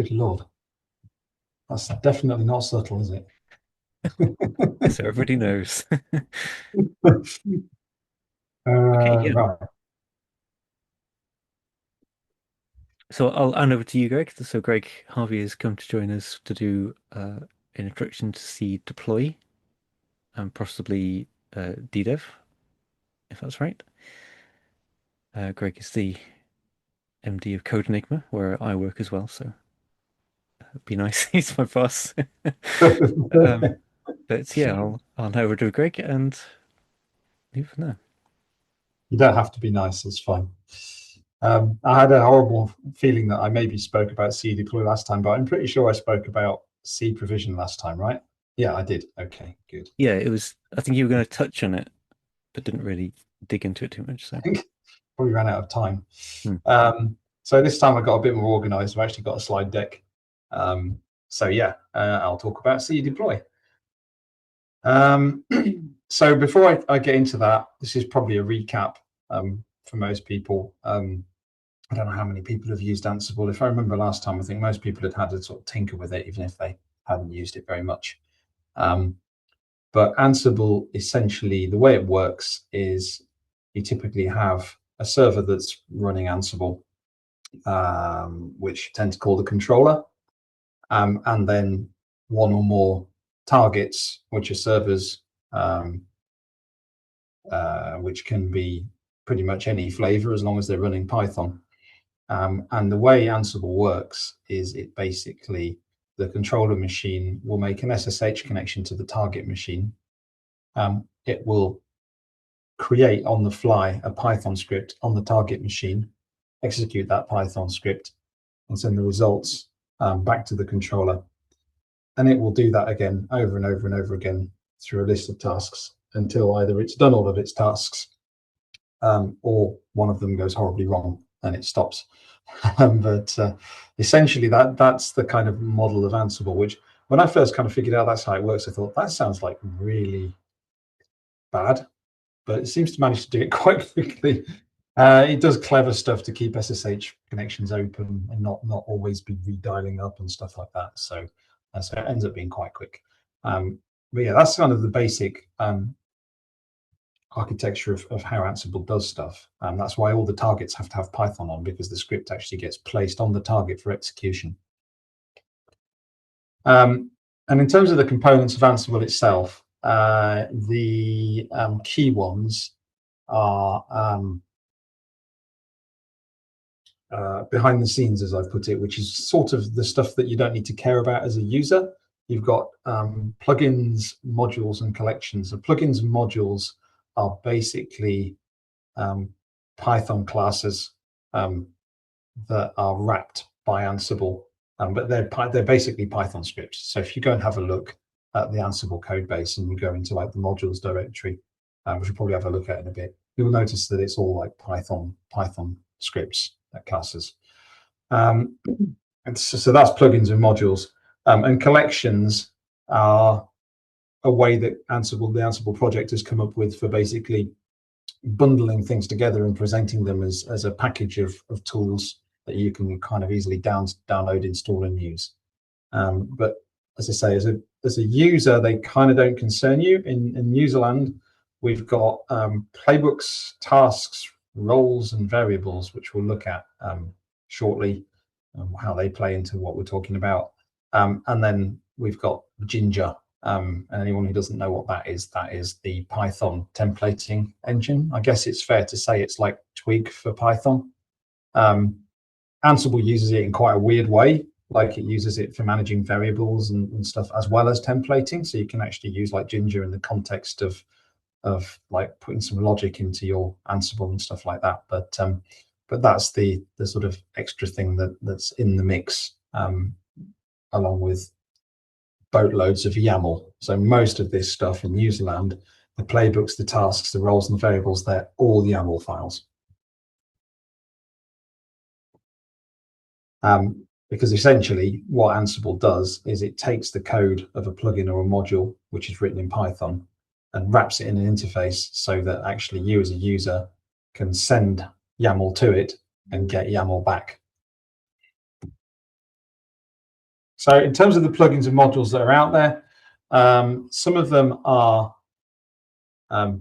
Good Lord. That's definitely not subtle, is it? So everybody knows. Okay, yeah. Right. So I'll hand over to you, Greg. So Greg Harvey has come to join us to do an introduction to C deploy and possibly DDEV, if that's right. Greg is the MD of Code Enigma, where I work as well. So it'd be nice. He's my boss. Um, but yeah, I'll hand over to Greg and leave it there. You don't have to be nice, it's fine. I had a horrible feeling that I maybe spoke about C deploy last time, but I'm pretty sure I spoke about C provision last time, right? Yeah, I did. Okay, good. Yeah, it was. I think you were going to touch on it, but didn't really dig into it too much. I So, think probably ran out of time. hmm. So this time I got a bit more organized. I've actually got a slide deck. So yeah, I'll talk about C deploy. So before I get into that, this is probably a recap for most people. I don't know how many people have used Ansible. If I remember last time, I think most people had a sort of tinker with it, even if they hadn't used it very much. But Ansible, essentially, the way it works is you typically have a server that's running Ansible, which you tend to call the controller, and then one or more targets, which are servers, which can be pretty much any flavor as long as they're running Python. And the way Ansible works is it basically, the controller machine will make an SSH connection to the target machine. It will create on the fly a Python script on the target machine, execute that Python script, and send the results back to the controller. And it will do that again over and over and over again through a list of tasks until either it's done all of its tasks or one of them goes horribly wrong and it stops. But essentially, that's the kind of model of Ansible, which when I first kind of figured out that's how it works, I thought that sounds like really bad, but it seems to manage to do it quite quickly. It does clever stuff to keep SSH connections open and not always be redialing up and stuff like that. So it ends up being quite quick. But yeah, that's kind of the basic architecture of how Ansible does stuff. That's why all the targets have to have Python on, because the script actually gets placed on the target for execution. And in terms of the components of Ansible itself, the key ones are behind the scenes, as I put it, which is sort of the stuff that you don't need to care about as a user. You've got plugins, modules, and collections. So plugins and modules are basically Python classes that are wrapped by Ansible, but they're basically Python scripts. So if you go and have a look at the Ansible code base and you go into like the modules directory, which we'll probably have a look at in a bit, you'll notice that it's all like Python scripts, classes. And so that's plugins and modules, and collections are a way that the Ansible project has come up with for basically bundling things together and presenting them as a package of tools that you can kind of easily download, install, and use. But as I say, as a user, they kind of don't concern you. In userland, we've got playbooks, tasks, roles, and variables, which we'll look at shortly, how they play into what we're talking about. And then we've got Ginger. And anyone who doesn't know what that is the Python templating engine. I guess it's fair to say it's like Twig for Python. Ansible uses it in quite a weird way, like it uses it for managing variables and stuff, as well as templating. So you can actually use like Ginger in the context of like putting some logic into your Ansible and stuff like that. But that's the sort of extra thing that's in the mix, along with boatloads of YAML. So most of this stuff in userland, the playbooks, the tasks, the roles, and the variables, they're all YAML files. Because essentially what Ansible does is it takes the code of a plugin or a module, which is written in Python, and wraps it in an interface so that actually you as a user can send YAML to it and get YAML back. So in terms of the plugins and modules that are out there, some of them are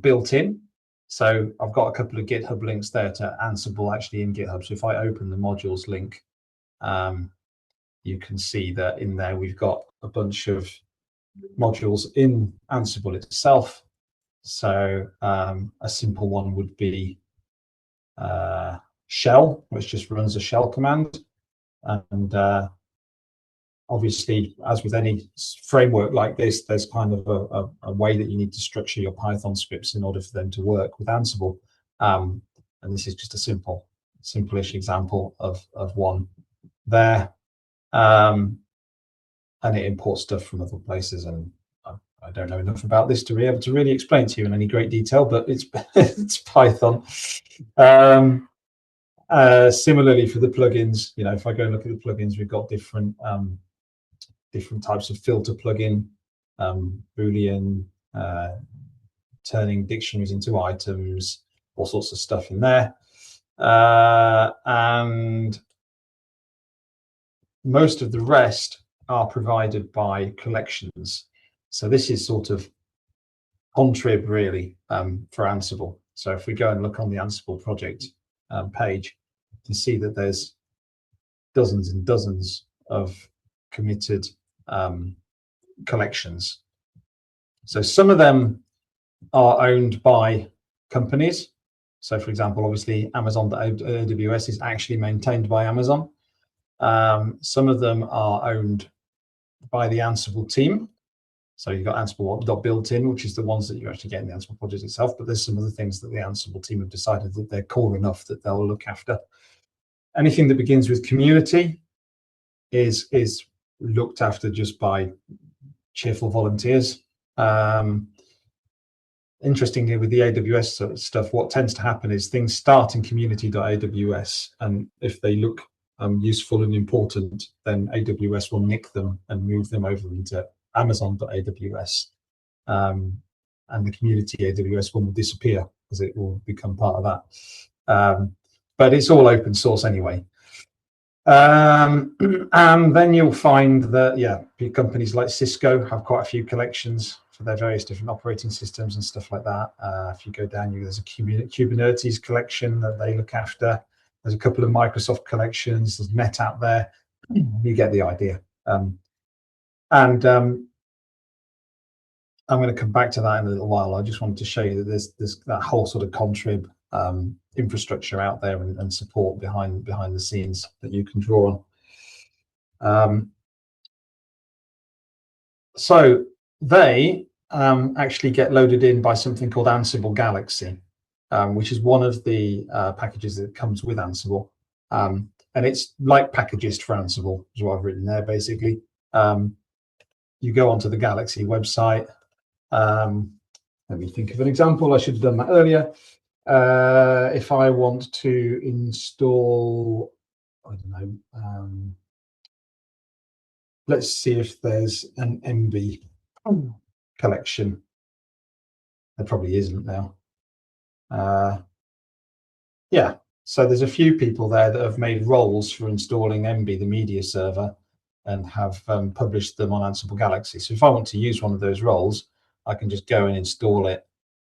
built in. So I've got a couple of GitHub links there to Ansible actually in GitHub. So if I open the modules link, you can see that in there we've got a bunch of modules in Ansible itself. So a simple one would be shell, which just runs a shell command. And obviously, as with any framework like this, there's kind of a way that you need to structure your Python scripts in order for them to work with Ansible. And this is just a simple-ish example of one there. And it imports stuff from other places. And I don't know enough about this to be able to really explain to you in any great detail, but it's it's Python. Similarly for the plugins, you know, if I go and look at the plugins, we've got different types of filter plugin, Boolean, turning dictionaries into items, all sorts of stuff in there. And most of the rest are provided by collections. So this is sort of contrib really for Ansible. So if we go and look on the Ansible project page, you can see that there's dozens and dozens of committed collections. So some of them are owned by companies. So for example, obviously Amazon.aws is actually maintained by Amazon. Some of them are owned by the Ansible team. So you've got Ansible.built-in, which is the ones that you actually get in the Ansible project itself, but there's some of the things that the Ansible team have decided that they're core enough that they'll look after. Anything that begins with community is looked after just by cheerful volunteers. Interestingly, with the AWS sort of stuff, what tends to happen is things start in community.aws, and if they look useful and important, then AWS will nick them and move them over into Amazon.aws, and the community AWS one will disappear because it will become part of that. But it's all open source anyway. And then you'll find that, yeah, big companies like Cisco have quite a few collections for their various different operating systems and stuff like that. If you go down, there's a Kubernetes collection that they look after. There's a couple of Microsoft collections. There's NetApp there. You get the idea. I'm going to come back to that in a little while. I just wanted to show you that there's that whole sort of contrib infrastructure out there and support behind the scenes that you can draw on. So they actually get loaded in by something called Ansible Galaxy, which is one of the packages that comes with Ansible. And it's like packagist for Ansible, is what I've written there, basically. You go onto the Galaxy website. Let me think of an example. I should have done that earlier. If I want to install, I don't know, let's see if there's an MB collection. There probably isn't now. Yeah, so there's a few people there that have made roles for installing MB, the media server, and have published them on Ansible Galaxy. So if I want to use one of those roles, I can just go and install it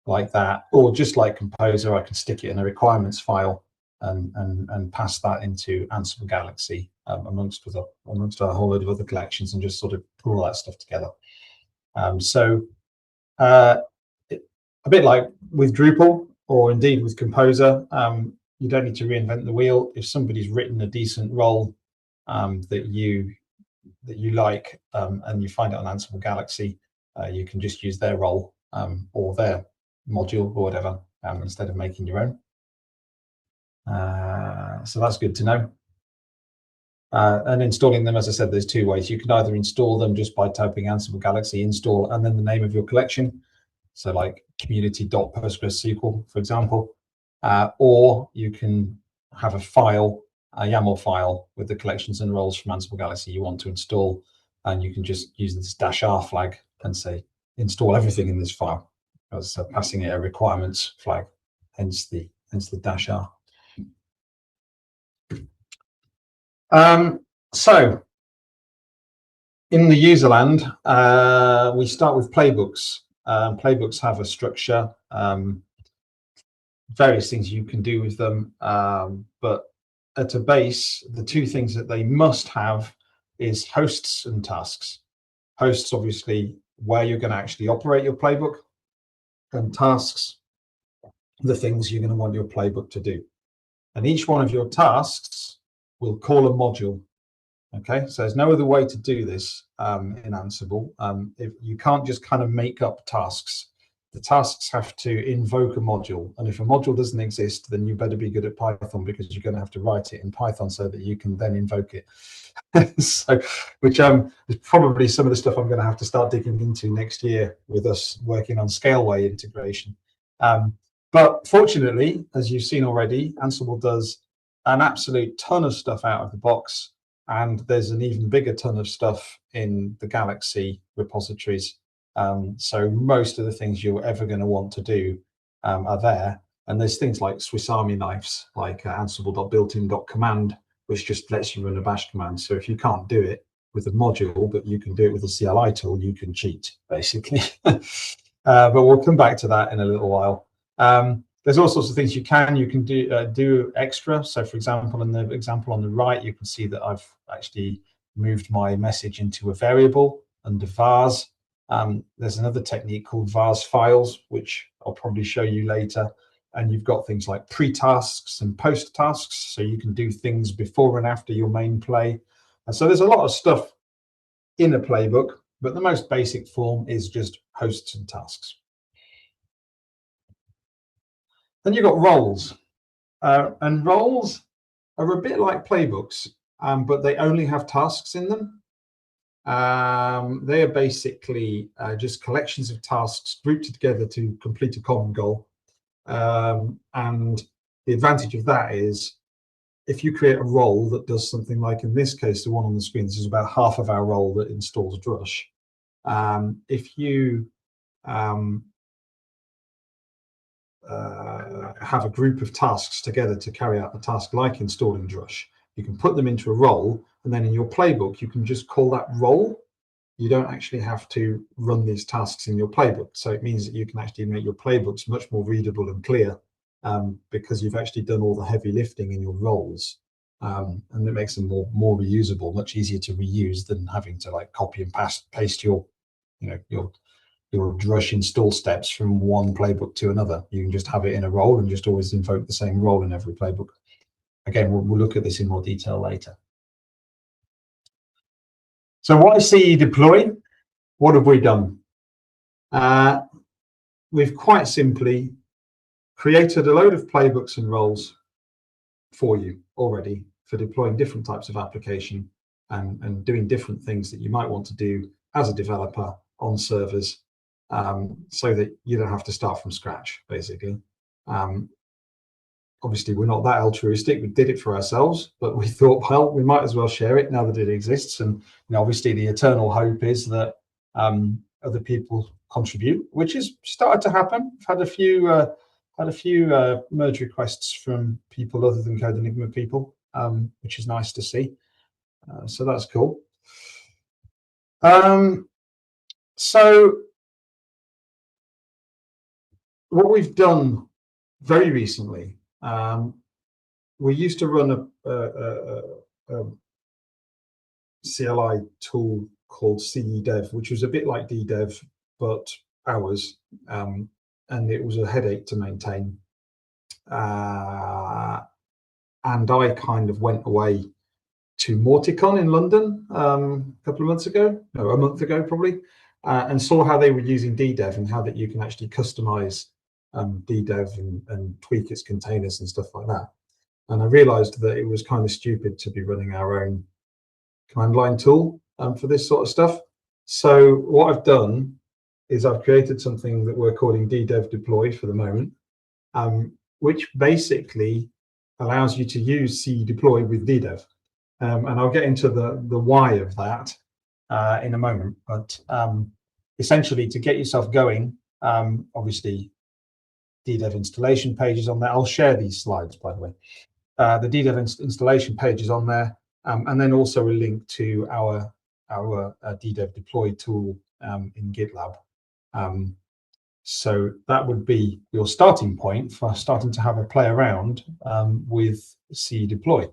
like that, or just like Composer, I can stick it in a requirements file and pass that into Ansible Galaxy amongst a whole load of other collections and just sort of pull all that stuff together. A bit like with Drupal, or indeed with Composer, you don't need to reinvent the wheel. If somebody's written a decent role that you like and you find it on Ansible Galaxy, you can just use their role or their module or whatever instead of making your own. So that's good to know. And installing them, as I said, there's two ways. You can either install them just by typing Ansible Galaxy install and then the name of your collection. So like community.postgresql, for example, or you can have a file, a YAML file with the collections and roles from Ansible Galaxy you want to install, and you can just use this -r flag and say install everything in this file, as passing it a requirements flag, hence the -r. So In the user land, we start with playbooks. Playbooks have a structure, various things you can do with them, but at a base, the two things that they must have is hosts and tasks. Hosts, obviously, where you're going to actually operate your playbook, and tasks, the things you're going to want your playbook to do. And each one of your tasks will call a module. Okay, so there's no other way to do this in Ansible. If you can't just kind of make up tasks. The tasks have to invoke a module, and if a module doesn't exist, then you better be good at Python, because you're going to have to write it in Python so that you can then invoke it. So, which is probably some of the stuff I'm going to have to start digging into next year with us working on Scaleway integration. But fortunately, as you've seen already, Ansible does an absolute ton of stuff out of the box, and there's an even bigger ton of stuff in the Galaxy repositories. So most of the things you're ever going to want to do are there. And there's things like Swiss Army knives, like ansible.builtin.command, which just lets you run a bash command. So if you can't do it with a module, but you can do it with a CLI tool, you can cheat, basically. But we'll come back to that in a little while. There's all sorts of things you can do extra. So for example, in the example on the right, you can see that I've actually moved my message into a variable under vars. There's another technique called vars files, which I'll probably show you later. And you've got things like pre-tasks and post-tasks, so you can do things before and after your main play. And so there's a lot of stuff in a playbook, but the most basic form is just hosts and tasks. Then you've got roles. And roles are a bit like playbooks, but they only have tasks in them. They are basically just collections of tasks grouped together to complete a common goal. And the advantage of that is, if you create a role that does something like, in this case, the one on the screen, this is about half of our role that installs Drush. If you have a group of tasks together to carry out a task like installing Drush, you can put them into a role, and then in your playbook, you can just call that role. You don't actually have to run these tasks in your playbook. So it means that you can actually make your playbooks much more readable and clear, because you've actually done all the heavy lifting in your roles. And it makes them more reusable, much easier to reuse than having to like copy and paste your Drush install steps from one playbook to another. You can just have it in a role and just always invoke the same role in every playbook. Again, we'll look at this in more detail later. So why CE deploy? What have we done? We've quite simply created a load of playbooks and roles for you already for deploying different types of application and doing different things that you might want to do as a developer on servers, so that you don't have to start from scratch, basically. Obviously, we're not that altruistic. We did it for ourselves, but we thought, well, we might as well share it now that it exists. And obviously, the eternal hope is that other people contribute, which has started to happen. I've had a few merge requests from people other than Code Enigma people, which is nice to see. So that's cool. So what we've done very recently, we used to run a CLI tool called DDEV, which was a bit like DDEV, but ours, and it was a headache to maintain. And I kind of went away to Mautic in London a couple of months ago, no, a month ago probably, and saw how they were using DDEV and how that you can actually customize DDEV and tweak its containers and stuff like that. And I realized that it was kind of stupid to be running our own command line tool for this sort of stuff. So what I've done is I've created something that we're calling DDEV deploy for the moment, which basically allows you to use C deploy with DDEV. And I'll get into the why of that in a moment. But essentially, to get yourself going, obviously, DDEV installation page is on there. I'll share these slides, by the way. The DDEV installation page is on there, and then also a link to our our DDEV deploy tool in GitLab. So that would be your starting point for starting to have a play around with C deploy.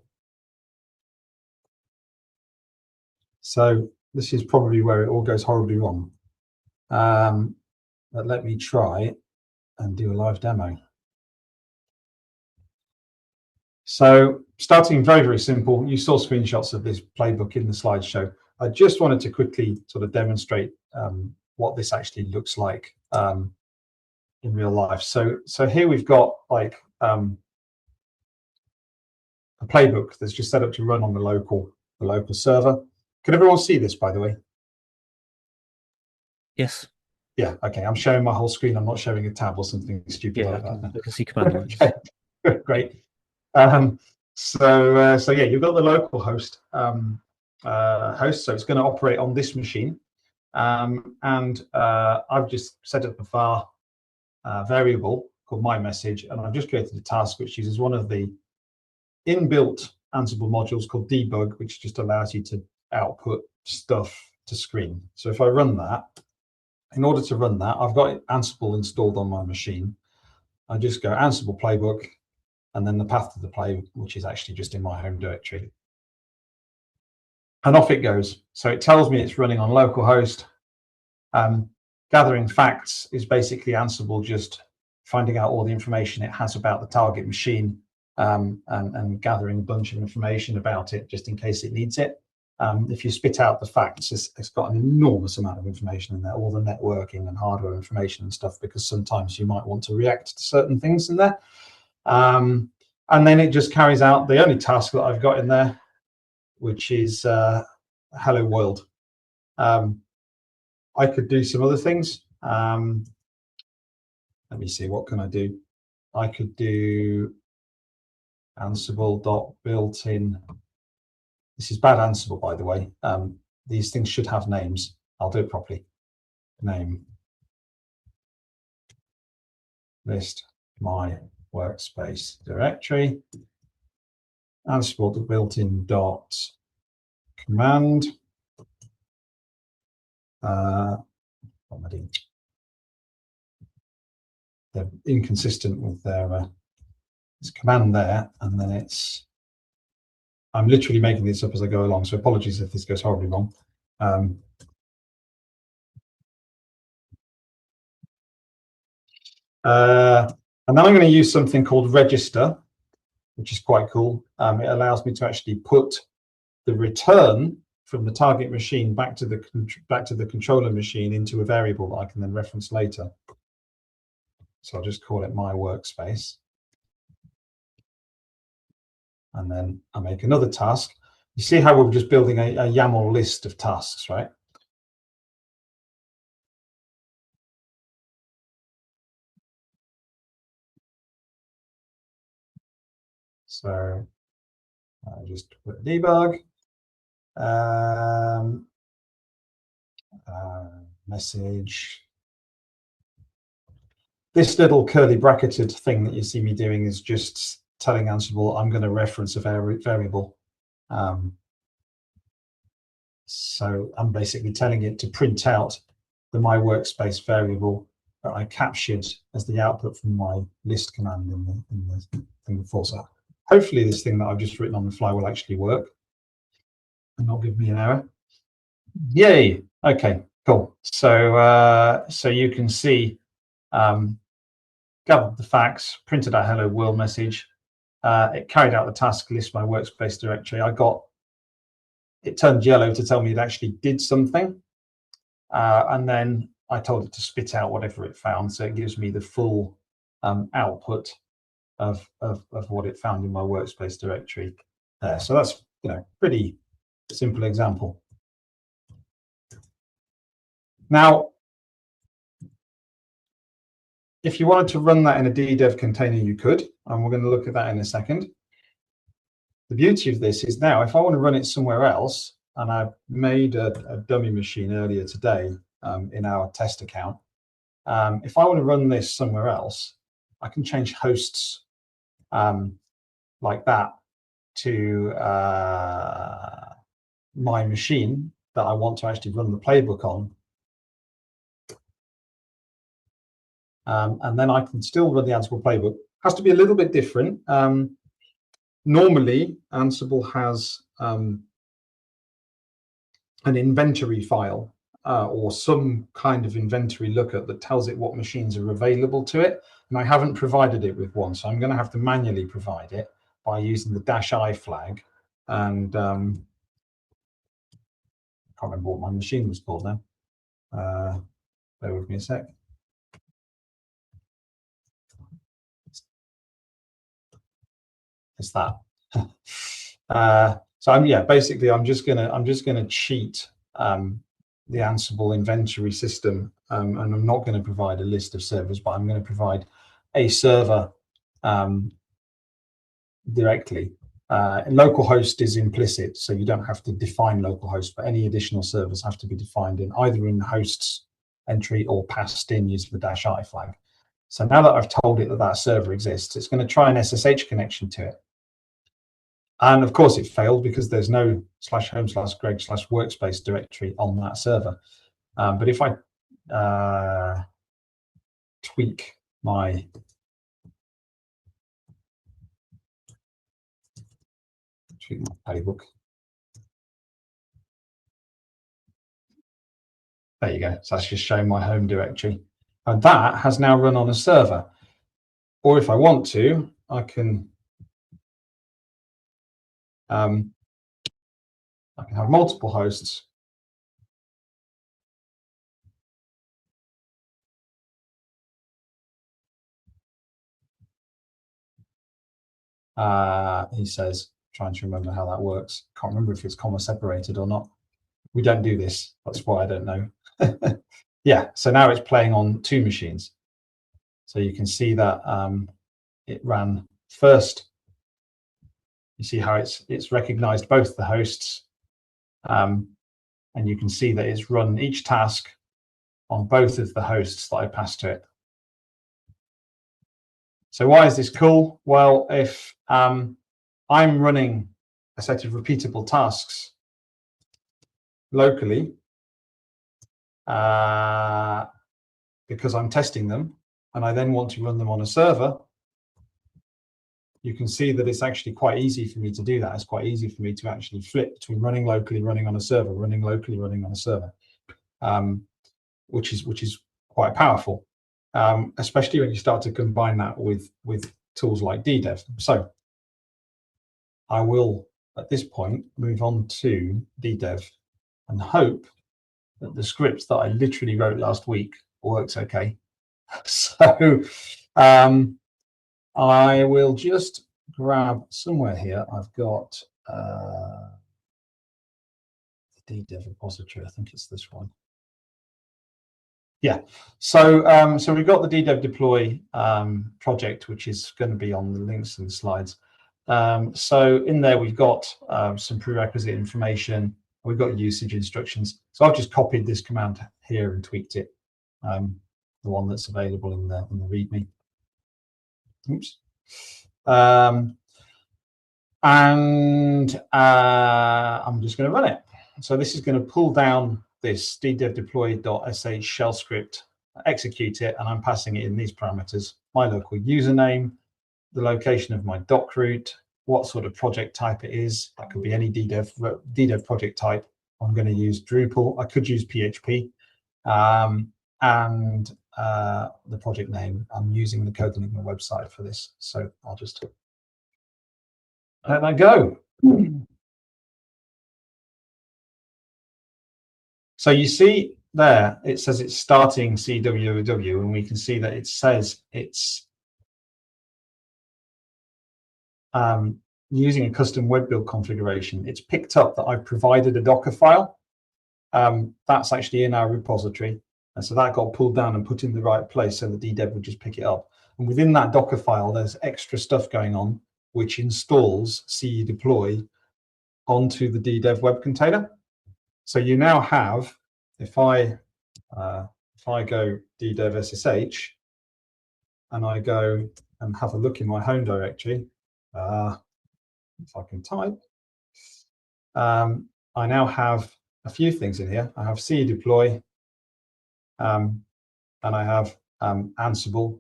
So this is probably where it all goes horribly wrong. But let me try and do a live demo. So starting very, very simple, you saw screenshots of this playbook in the slideshow. I just wanted to quickly sort of demonstrate what this actually looks like in real life. So here we've got like a playbook that's just set up to run on the local server. Can everyone see this, by the way? Yes. Yeah, okay. I'm showing my whole screen. I'm not showing a tab or something stupid like that. I can see command lines. Okay. Great. So yeah, you've got the local host, so it's going to operate on this machine. And I've just set up a var variable called my message, and I've just created a task which uses one of the inbuilt Ansible modules called debug, which just allows you to output stuff to screen. So if I run that, in order to run that, I've got Ansible installed on my machine. I just go Ansible playbook, and then the path to the play, which is actually just in my home directory. And off it goes. So it tells me it's running on localhost. Gathering facts is basically Ansible just finding out all the information it has about the target machine and gathering a bunch of information about it just in case it needs it. If you spit out the facts, it's got an enormous amount of information in there, all the networking and hardware information and stuff, because sometimes you might want to react to certain things in there. And then it just carries out the only task that I've got in there, which is hello world. I could do some other things. Let me see, what can I do? I could do Ansible.built-in. This is bad Ansible, by the way. These things should have names. I'll do it properly. Name list my workspace directory. Ansible.built-in dot command. What am I doing? They're inconsistent with their this command there, and then it's. I'm literally making this up as I go along, so apologies if this goes horribly wrong. And then I'm going to use something called register, which is quite cool. It allows me to actually put the return from the target machine back to the controller machine into a variable that I can then reference later. So I'll just call it my workspace. And then I make another task. You see how we're just building a YAML list of tasks, right? So I just put debug, message. This little curly bracketed thing that you see me doing is just telling Ansible I'm going to reference a variable. So I'm basically telling it to print out the my workspace variable that I captured as the output from my list command in the thing before. So hopefully this thing that I've just written on the fly will actually work and not give me an error. Yay! Okay, cool. So so you can see gathered the facts, printed out hello world message. It carried out the task list my workspace directory. It turned yellow to tell me it actually did something. And then I told it to spit out whatever it found. So it gives me the full output of what it found in my workspace directory there. So that's, pretty simple example. Now, if you wanted to run that in a DDEV container, you could, and we're going to look at that in a second. The beauty of this is now, if I want to run it somewhere else, and I made a dummy machine earlier today in our test account, if I want to run this somewhere else, I can change hosts like that to my machine that I want to actually run the playbook on. And then I can still run the Ansible playbook. Has to be a little bit different. Normally, Ansible has an inventory file or some kind of inventory lookup that tells it what machines are available to it. And I haven't provided it with one, so I'm going to have to manually provide it by using the -i flag. And I can't remember what my machine was called now. Bear with me a sec. It's that. So basically I'm just gonna cheat the Ansible inventory system, and I'm not going to provide a list of servers, but I'm going to provide a server directly. Localhost is implicit, so you don't have to define localhost, but any additional servers have to be defined in either in the hosts entry or passed in using the -i flag. So now that I've told it that that server exists, it's going to try an SSH connection to it. And of course it failed because there's no /home/greg/workspace directory on that server. But if I tweak my playbook, there you go. So that's just showing my home directory. And that has now run on a server. Or if I want to, I can have multiple hosts. He says, trying to remember how that works. Can't remember if it's comma separated or not. We don't do this. That's why I don't know. Yeah, so now it's playing on 2 machines. So you can see that it ran first. You see how it's recognized both the hosts, and you can see that it's run each task on both of the hosts that I passed to it. So why is this cool? Well, if I'm running a set of repeatable tasks locally because I'm testing them, and I then want to run them on a server, you can see that it's actually quite easy for me to do that. It's quite easy for me to actually flip between running locally, running on a server, running locally, running on a server, which is quite powerful, especially when you start to combine that with tools like DDEV. So I will, at this point, move on to DDEV and hope that the script that I literally wrote last week works okay. So I will just grab somewhere here. I've got the DDEV repository. I think it's this one. Yeah. So so we've got the DDEV deploy project, which is going to be on the links and the slides. So in there we've got some prerequisite information. We've got usage instructions. So I've just copied this command here and tweaked it, the one that's available in the README. Oops. And I'm just going to run it. So this is going to pull down this DDEV deploy.sh shell script, execute it, and I'm passing it in these parameters: my local username, the location of my doc root, what sort of project type it is. That could be any DDEV project type. I'm going to use Drupal. I could use PHP, and the project name. I'm using the Code Enigma website for this, so I'll just let that go. So you see there, it says it's starting CWW, and we can see that it says it's using a custom web build configuration. It's picked up that I've provided a Docker file. That's actually in our repository. And so that got pulled down and put in the right place, so the DDEV would just pick it up. And within that Docker file, there's extra stuff going on, which installs CE deploy onto the DDEV web container. So you now have, if I go DDEV SSH and I go and have a look in my home directory, if I can type, I now have a few things in here. I have C deploy, and I have Ansible,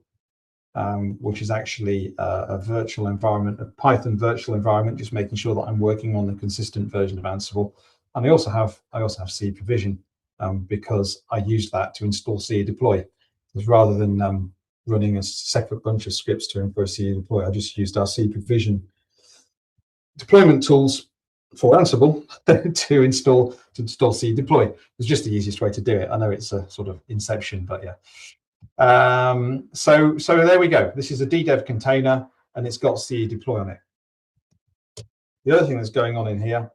which is actually a virtual environment, a Python virtual environment, just making sure that I'm working on a consistent version of Ansible. And I also have C provision, because I used that to install C deploy. Because rather than running a separate bunch of scripts to for C deploy, I just used our C provision deployment tools for Ansible to install C deploy. It's just the easiest way to do it. I know it's a sort of inception, but yeah. So there we go. This is a DDEV container, and it's got C deploy on it. The other thing that's going on in here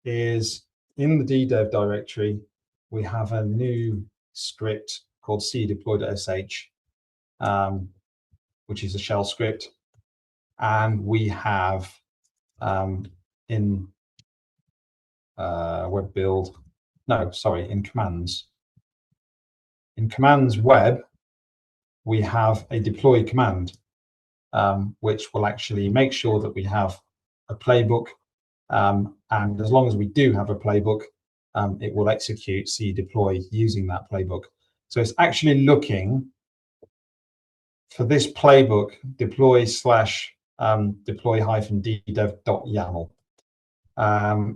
is in the DDEV directory, we have a new script called cdeploy.sh, which is a shell script, and we have in web build, no, sorry, in commands. In commands web, we have a deploy command, which will actually make sure that we have a playbook. And as long as we do have a playbook, it will execute C deploy using that playbook. So it's actually looking for this playbook, deploy / deploy -ddev.yaml.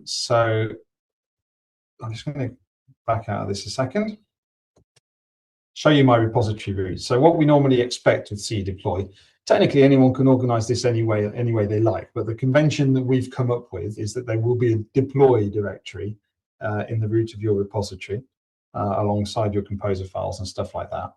So I'm just going to back out of this a second. Show you my repository route. So what we normally expect with C deploy, technically anyone can organize this any way they like, but the convention that we've come up with is that there will be a deploy directory in the root of your repository alongside your composer files and stuff like that.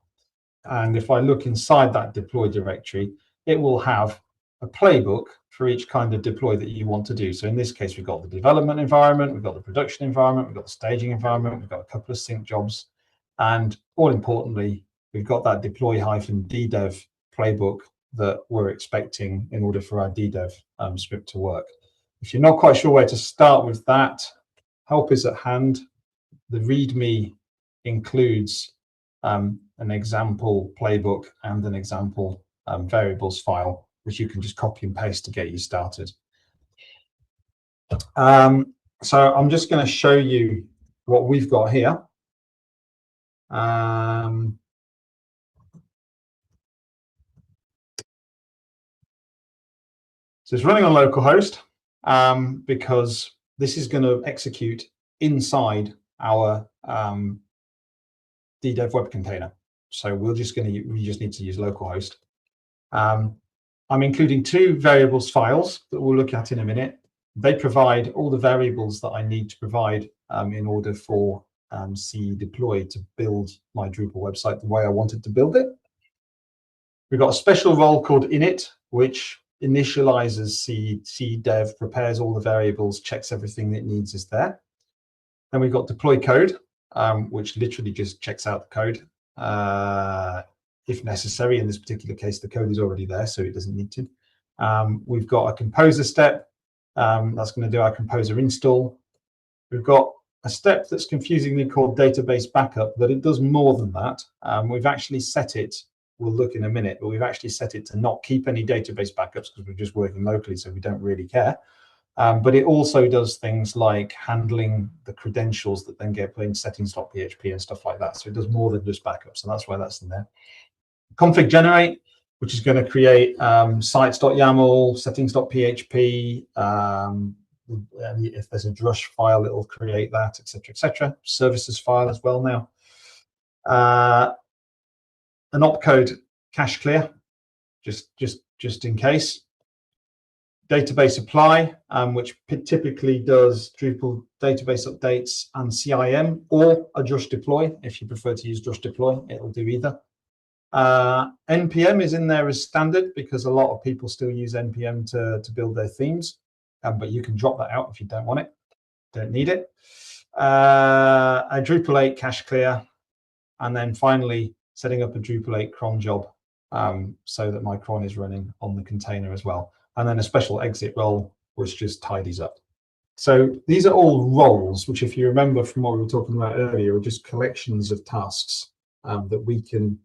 And if I look inside that deploy directory, it will have a playbook for each kind of deploy that you want to do. So in this case, we've got the development environment, we've got the production environment, we've got the staging environment, we've got a couple of sync jobs. And all importantly, we've got that deploy -ddev playbook that we're expecting in order for our DDEV script to work. If you're not quite sure where to start with that, help is at hand. The README includes an example playbook and an example variables file, which you can just copy and paste to get you started. So I'm just going to show you what we've got here. So it's running on localhost because this is going to execute inside our DDEV web container. So we just need to use localhost. I'm including two variables files that we'll look at in a minute. They provide all the variables that I need to provide in order for C deploy to build my Drupal website the way I wanted to build it. We've got a special role called init, which initializes C dev, prepares all the variables, checks everything it needs is there. Then we've got deploy code, which literally just checks out the code if necessary. In this particular case, the code is already there, so it doesn't need to. We've got a composer step that's going to do our composer install. We've got a step that's confusingly called database backup, but it does more than that. We've actually set it, we'll look in a minute, but we've actually set it to not keep any database backups because we're just working locally, so we don't really care. But it also does things like handling the credentials that then get put in settings.php and stuff like that. So it does more than just backups, so that's why that's in there. Config generate, which is going to create sites.yaml, settings.php. If there's a drush file, it will create that, etc., etc. Services file as well now. An opcode cache clear, just in case. Database apply, which typically does Drupal database updates and CIM, or a drush deploy. If you prefer to use drush deploy, it'll do either. NPM is in there as standard because a lot of people still use NPM to build their themes, but you can drop that out if you don't want it, don't need it. A Drupal 8 cache clear, and then finally setting up a Drupal 8 cron job so that my cron is running on the container as well. And then a special exit role, which just tidies up. So these are all roles, which if you remember from what we were talking about earlier, are just collections of tasks that we can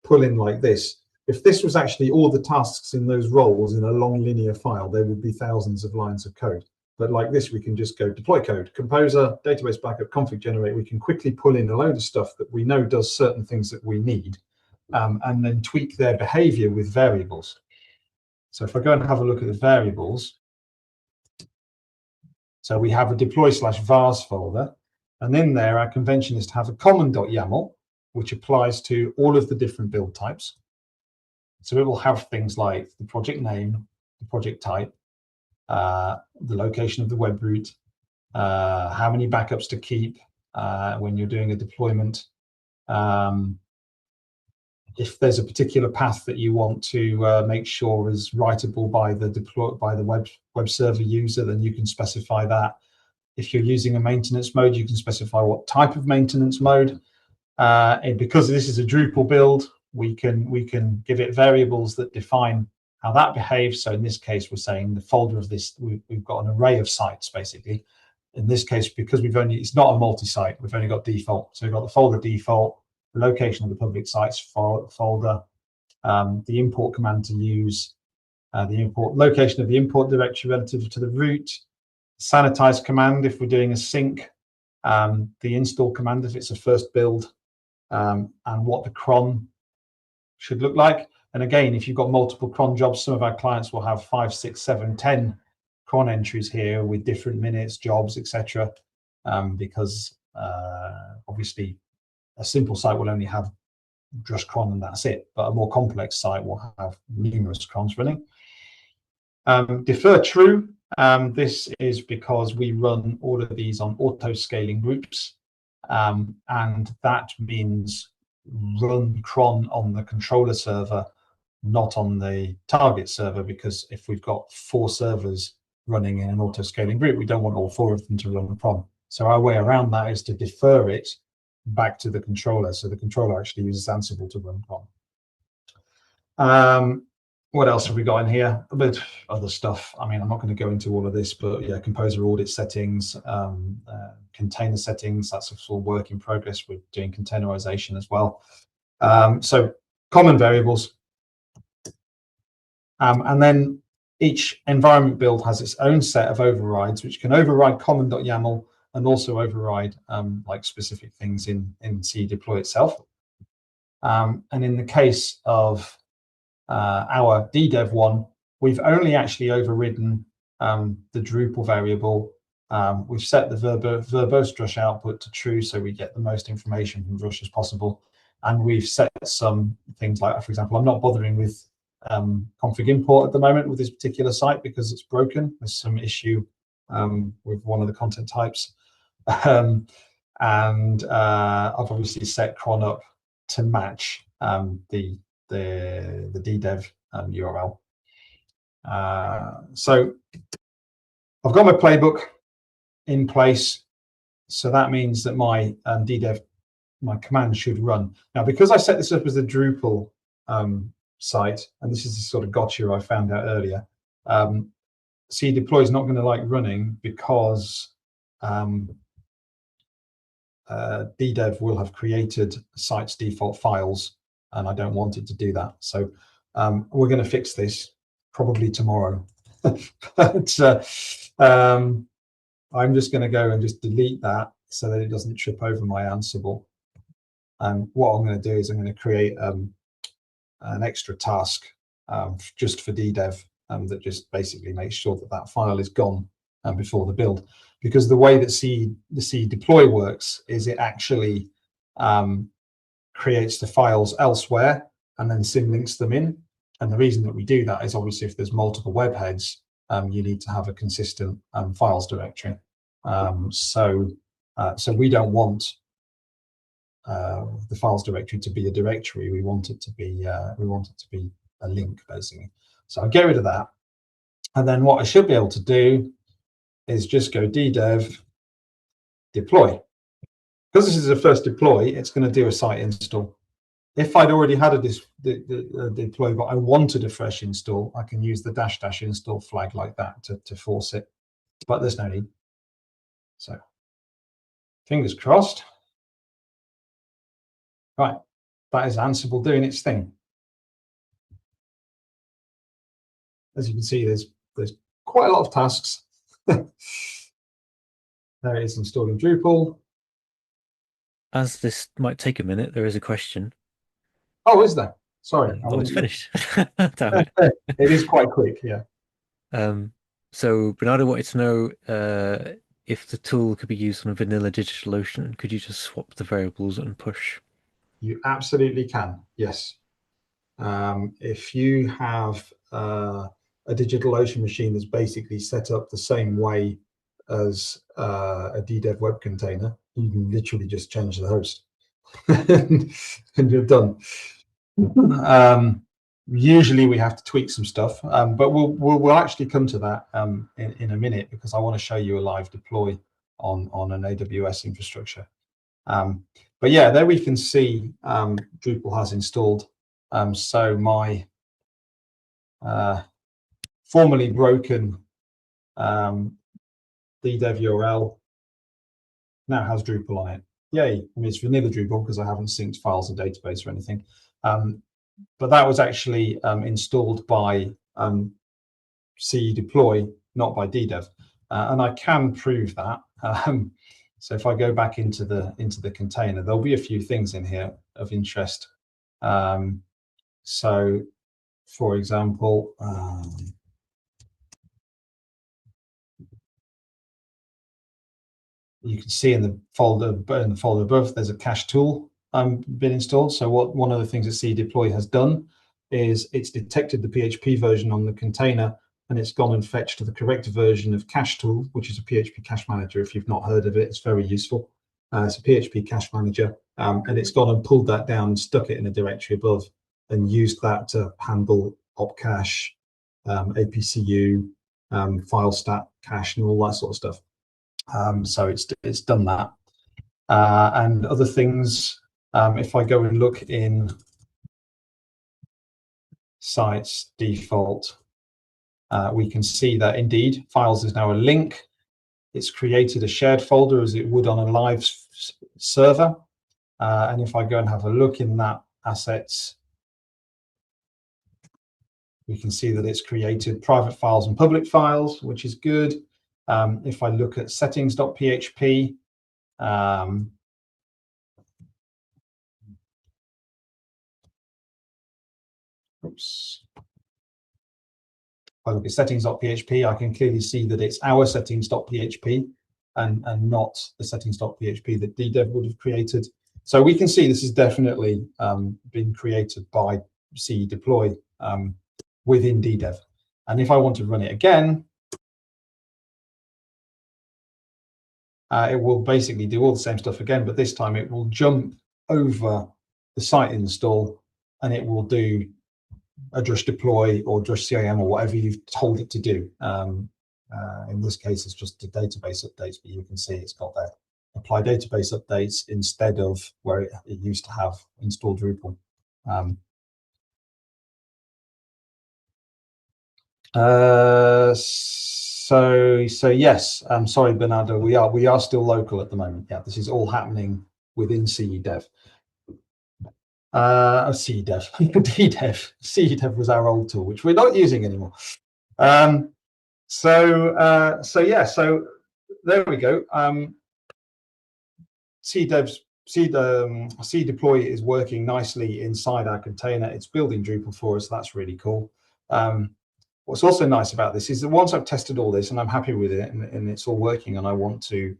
pull in like this. If this was actually all the tasks in those roles in a long linear file, there would be thousands of lines of code. But like this, we can just go deploy code, composer, database backup, config generate. We can quickly pull in a load of stuff that we know does certain things that we need, and then tweak their behavior with variables. So if I go and have a look at the variables, so we have a deploy/vars folder, and in there, our convention is to have a common.yaml, which applies to all of the different build types. So it will have things like the project name, the project type, the location of the web root, how many backups to keep when you're doing a deployment. If there's a particular path that you want to make sure is writable by the web server user, then you can specify that. If you're using a maintenance mode, you can specify what type of maintenance mode. And because this is a Drupal build, we can give it variables that define how that behaves. So in this case, we're saying the folder of this, we've got an array of sites basically. In this case, because it's not a multi-site, we've only got default. So we've got the folder default, the location of the public sites folder, the import command to use, the location of the import directory relative to the root, sanitize command if we're doing a sync, the install command if it's a first build, and what the cron should look like. And again, if you've got multiple cron jobs, some of our clients will have 5, 6, 7, 10 cron entries here with different minutes, jobs, etc. Because obviously a simple site will only have just cron and that's it, but a more complex site will have numerous crons running. Defer true. This is because we run all of these on auto-scaling groups, and that means run cron on the controller server, not on the target server, because if we've got 4 servers running in an auto-scaling group, we don't want all 4 of them to run cron. So our way around that is to defer it back to the controller. So the controller actually uses Ansible to run cron. What else have we got in here? A bit of other stuff. I mean, I'm not going to go into all of this, but yeah, composer audit settings, container settings, that's a full work in progress. We're doing containerization as well. So common variables. And then each environment build has its own set of overrides, which can override common.yaml and also override like specific things in C deploy itself. And in the case of our DDEV one, we've only actually overridden the Drupal variable. We've set the verbose drush output to true, so we get the most information from drush as possible. And we've set some things like, for example, I'm not bothering with config import at the moment with this particular site because it's broken. There's some issue with one of the content types. And I've obviously set cron up to match the DDEV URL. So I've got my playbook in place. So that means that my DDEV, my command should run. Now, because I set this up as a Drupal site, and this is the sort of gotcha I found out earlier, C deploy is not going to like running because DDEV will have created site's default files, and I don't want it to do that. So we're going to fix this probably tomorrow. But I'm just going to go and just delete that so that it doesn't trip over my Ansible. And what I'm going to do is I'm going to create an extra task just for DDEV that just basically makes sure that that file is gone before the build. Because the way that the C deploy works is it actually creates the files elsewhere and then symlinks them in. And the reason that we do that is obviously if there's multiple webheads, you need to have a consistent files directory. So we don't want the files directory to be a directory. We want it to be a link basically. So I'll get rid of that, and then what I should be able to do is just go DDEV deploy. Because this is a first deploy, it's going to do a site install. If I'd already had a deploy, but I wanted a fresh install, I can use the -- install flag like that to force it, but there's no need. So fingers crossed. Right, that is Ansible doing its thing. As you can see, there's quite a lot of tasks. There it is installed in Drupal. As this might take a minute, there is a question. Oh, is there? Sorry, I Oh, it's wasn't. finished. Damn it. It is quite quick, yeah. So Bernardo wanted to know if the tool could be used on a vanilla DigitalOcean. Could you just swap the variables and push? You absolutely can, yes. If you have a DigitalOcean machine that's basically set up the same way as a DDEV web container, you can literally just change the host and you're done. Usually we have to tweak some stuff, but we'll actually come to that in a minute, because I want to show you a live deploy on an AWS infrastructure. But yeah, there we can see Drupal has installed. So my formerly broken DDEV URL now has Drupal on it. Yay! I mean, it's vanilla Drupal because I haven't synced files or database or anything. But that was actually installed by CE deploy, not by DDEV, and I can prove that. So if I go back into the container, there'll be a few things in here of interest. So, for example, you can see in the folder above, there's a cache tool been installed. So one of the things that CE deploy has done is it's detected the PHP version on the container, and it's gone and fetched the correct version of cache tool, which is a PHP cache manager. If you've not heard of it, it's very useful. It's a PHP cache manager, and it's gone and pulled that down and stuck it in a directory above, and used that to handle opcache, APCU, file stat cache, and all that sort of stuff. So it's done that, and other things. If I go and look in sites default, we can see that indeed files is now a link. It's created a shared folder as it would on a live server, and if I go and have a look in that assets, we can see that it's created private files and public files, which is good. If I look at settings.php, oops. If I look at settings.php, I can clearly see that it's our settings.php and not the settings.php that DDEV would have created. So we can see this has definitely been created by CE deploy within DDEV. And if I want to run it again, it will basically do all the same stuff again, but this time it will jump over the site install, and it will do a drush deploy or drush CIM or whatever you've told it to do. In this case, it's just the database updates, but you can see it's got that apply database updates instead of where it used to have install Drupal. So yes, I'm sorry, Bernardo, we are still local at the moment. Yeah, this is all happening within CE Dev. CE Dev, DDEV. CE Dev was our old tool, which we're not using anymore. So yeah, so there we go. CE deploy is working nicely inside our container. It's building Drupal for us. That's really cool. What's also nice about this is that once I've tested all this and I'm happy with it and it's all working and I want to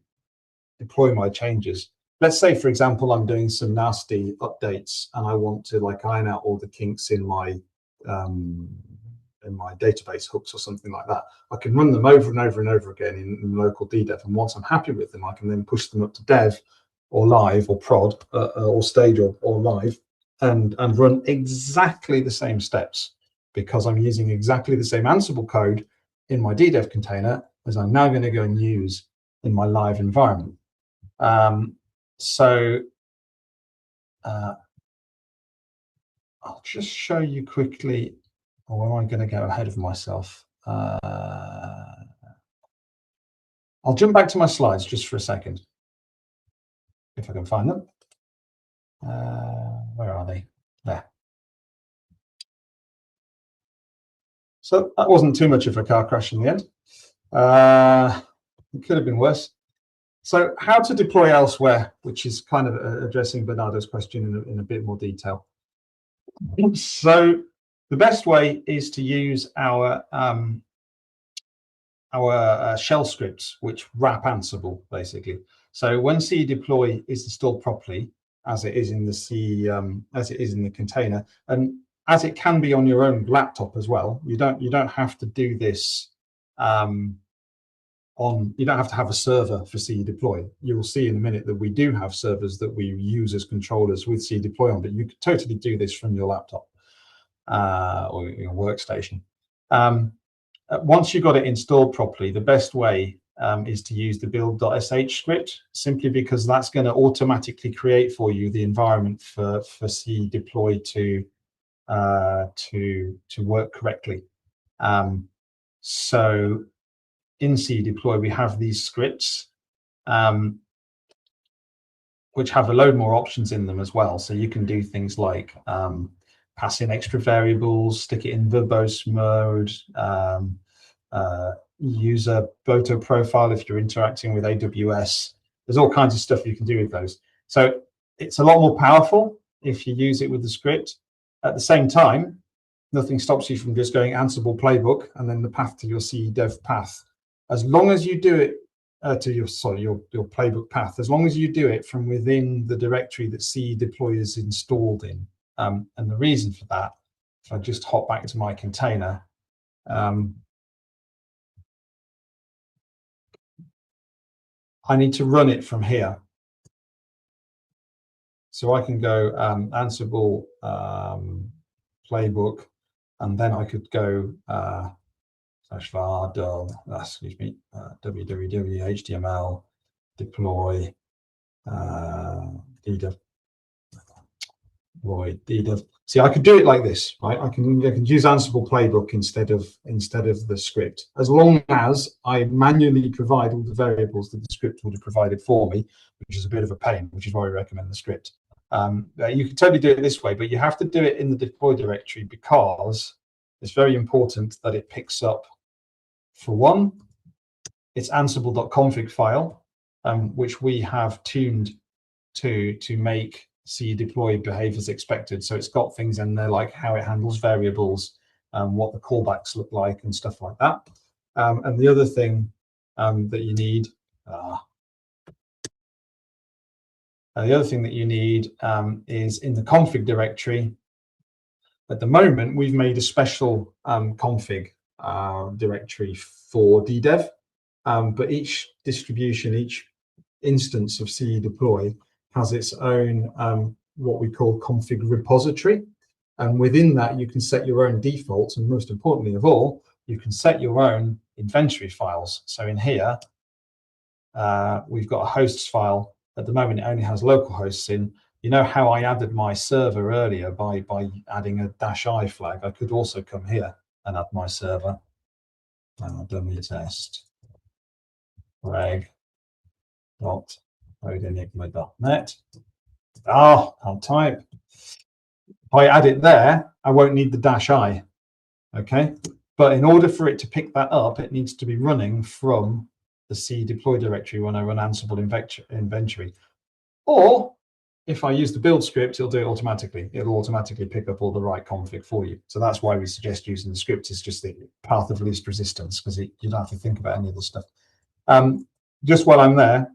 deploy my changes, let's say, for example, I'm doing some nasty updates and I want to like iron out all the kinks in my database hooks or something like that. I can run them over and over and over again in local DDEV, and once I'm happy with them, I can then push them up to dev or live or prod or stage or live and run exactly the same steps, because I'm using exactly the same Ansible code in my DDEV container as I'm now going to go and use in my live environment. So I'll just show you quickly, or am I going to go ahead of myself? I'll jump back to my slides just for a second, if I can find them. Where are they? There. So that wasn't too much of a car crash in the end. It could have been worse. So how to deploy elsewhere, which is kind of addressing Bernardo's question in a bit more detail. So the best way is to use our shell scripts, which wrap Ansible, basically. So when C deploy is installed properly, as it is in the as it is in the container, and as it can be on your own laptop as well, you don't have to do this you don't have to have a server for C deploy. You will see in a minute that we do have servers that we use as controllers with C deploy on, but you could totally do this from your laptop or your workstation. Once you've got it installed properly, the best way is to use the build.sh script, simply because that's going to automatically create for you the environment for C deploy to work correctly. So in C deploy, we have these scripts, which have a load more options in them as well. So you can do things like pass in extra variables, stick it in verbose mode, use a photo profile if you're interacting with AWS. There's all kinds of stuff you can do with those. So it's a lot more powerful if you use it with the script. At the same time, nothing stops you from just going Ansible playbook and then the path to your C dev path. As long as you do it to your playbook path, as long as you do it from within the directory that C deploy is installed in. And the reason for that, if I just hop back to my container, I need to run it from here. So I can go Ansible playbook, and then I could go /var www html deploy DDEV. DDEV. See, I could do it like this, right? I can use Ansible playbook instead of the script, as long as I manually provide all the variables that the script would have provided for me, which is a bit of a pain, which is why we recommend the script. You can totally do it this way, but you have to do it in the deploy directory, because it's very important that it picks up, for one, its ansible.config file, which we have tuned to make C deploy behave as expected. So it's got things in there like how it handles variables, what the callbacks look like, and stuff like that. And the other thing that you need, is in the config directory. At the moment, we've made a special config directory for DDEV, but each distribution, each instance of C deploy has its own what we call config repository, and within that you can set your own defaults, and most importantly of all, you can set your own inventory files. So in here we've got a hosts file. At the moment it only has local hosts in. You know how I added my server earlier by adding a -i flag? I could also come here and add my server. Dummy test Greg.CodeEnigma.net. I'll type. If I add it there, I won't need the -i. Okay, but in order for it to pick that up, it needs to be running from the C deploy directory when I run Ansible inventory. Or if I use the build script, it'll do it automatically. It'll automatically pick up all the right config for you. So that's why we suggest using the script. It's just the path of least resistance, because you don't have to think about any of this stuff. Just while I'm there,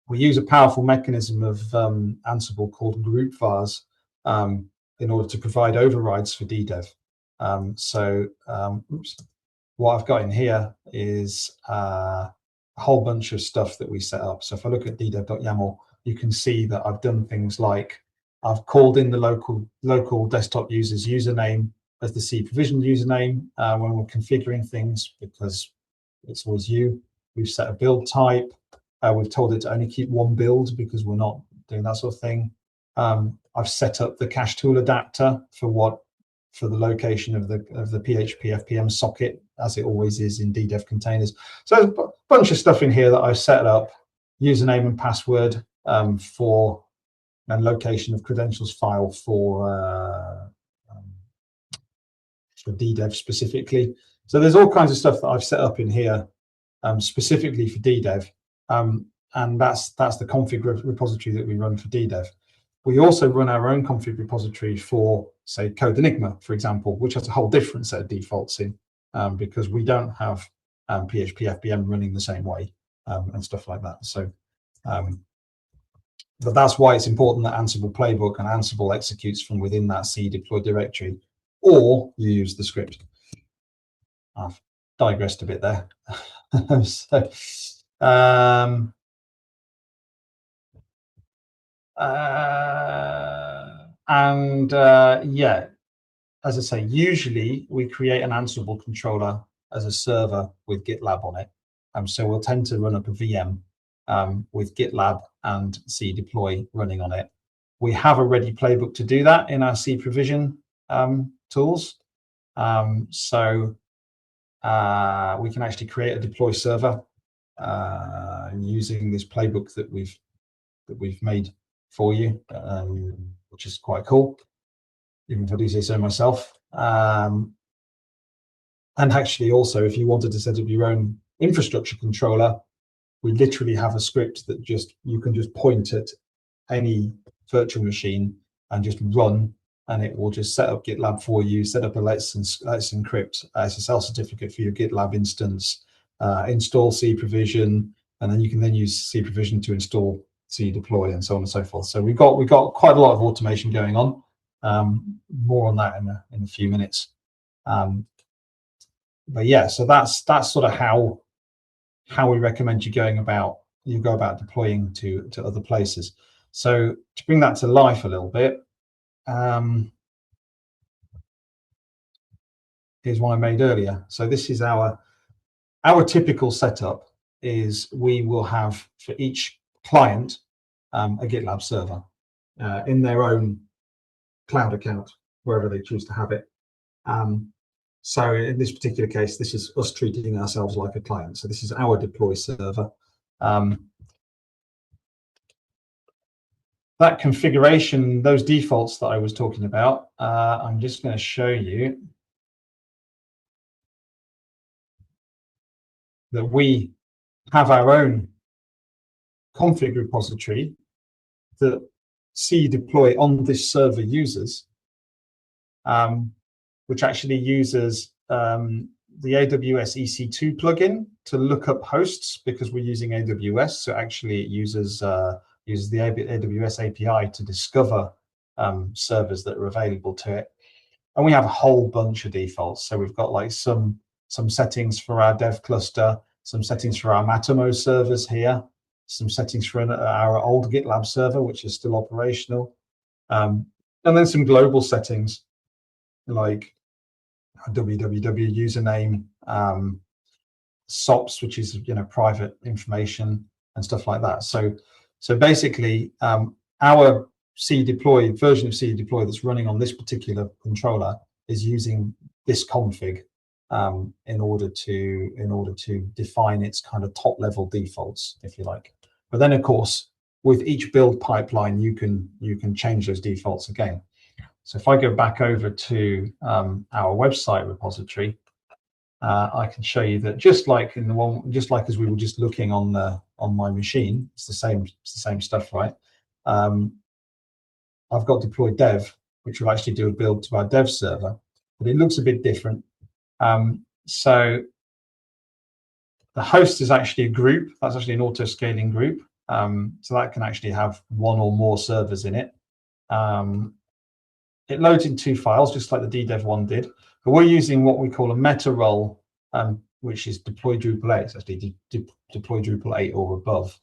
we use a powerful mechanism of Ansible called group vars in order to provide overrides for DDEV. What I've got in here is a whole bunch of stuff that we set up. So if I look at dddev.yaml, you can see that I've done things like I've called in the local desktop user's username as the C provision username when we're configuring things, because it's always you. We've set a build type. We've told it to only keep one build because we're not doing that sort of thing. I've set up the cache tool adapter for the location of the PHP FPM socket, as it always is in DDEV containers. So there's a bunch of stuff in here that I've set up, username and password for and location of credentials file for DDEV specifically. So there's all kinds of stuff that I've set up in here specifically for DDEV, and that's the config repository that we run for DDEV. We also run our own config repository for, say, Code Enigma, for example, which has a whole different set of defaults in, because we don't have PHP FBM running the same way and stuff like that. So but that's why it's important that Ansible playbook and Ansible executes from within that C deploy directory, or you use the script. I've digressed a bit there. So, yeah, as I say, usually we create an Ansible controller as a server with GitLab on it. So we'll tend to run up a VM with GitLab and C deploy running on it. We have a ready playbook to do that in our C provision tools. So we can actually create a deploy server using this playbook that we've made for you, which is quite cool, even if I do say so myself. And actually, also, if you wanted to set up your own infrastructure controller, we literally have a script that you can just point at any virtual machine and just run, and it will just set up GitLab for you, set up a Let's Encrypt SSL certificate for your GitLab instance, install C provision, and then you can then use C provision to install C deploy and so on and so forth. So we've got quite a lot of automation going on. More on that in a few minutes. But yeah, so that's sort of how we recommend you go about deploying to other places. So to bring that to life a little bit, here's one I made earlier. So this is our typical setup. Is we will have for each client a GitLab server in their own cloud account, wherever they choose to have it. So in this particular case, this is us treating ourselves like a client. So this is our deploy server. That configuration, those defaults that I was talking about, I'm just going to show you that we have our own config repository that C deploy on this server uses, which actually uses the AWS EC2 plugin to look up hosts, because we're using AWS. So actually it uses the AWS API to discover servers that are available to it. And we have a whole bunch of defaults. So we've got like some settings for our dev cluster, some settings for our Matomo servers here, some settings for our old GitLab server, which is still operational, and then some global settings like www username, SOPs, which is private information and stuff like that. So basically, our C deploy version of C deploy that's running on this particular controller is using this config in order to define its kind of top level defaults, if you like. But then, of course, with each build pipeline, you can change those defaults again. So if I go back over to our website repository, I can show you that just like as we were just looking on my machine, it's the same stuff, right? I've got deploy dev, which will actually do a build to our dev server, but it looks a bit different. So the host is actually a group. That's actually an auto-scaling group. So that can actually have one or more servers in it. It loads in 2 files, just like the DDEV one did. But we're using what we call a meta role, which is deploy Drupal 8. It's actually deploy Drupal 8 or above.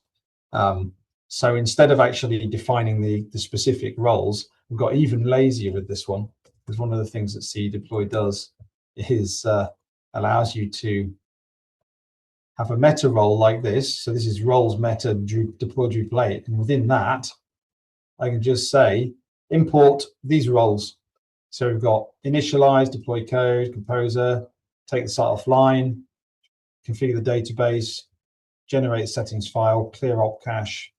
So instead of actually defining the specific roles, we've got even lazier with this one. Because one of the things that C deploy does is allows you to have a meta role like this. So this is roles meta deploy Drupal 8. And within that, I can just say, import these roles. So we've got initialize, deploy code, composer, take the site offline, configure the database, generate a settings file, clear op cache,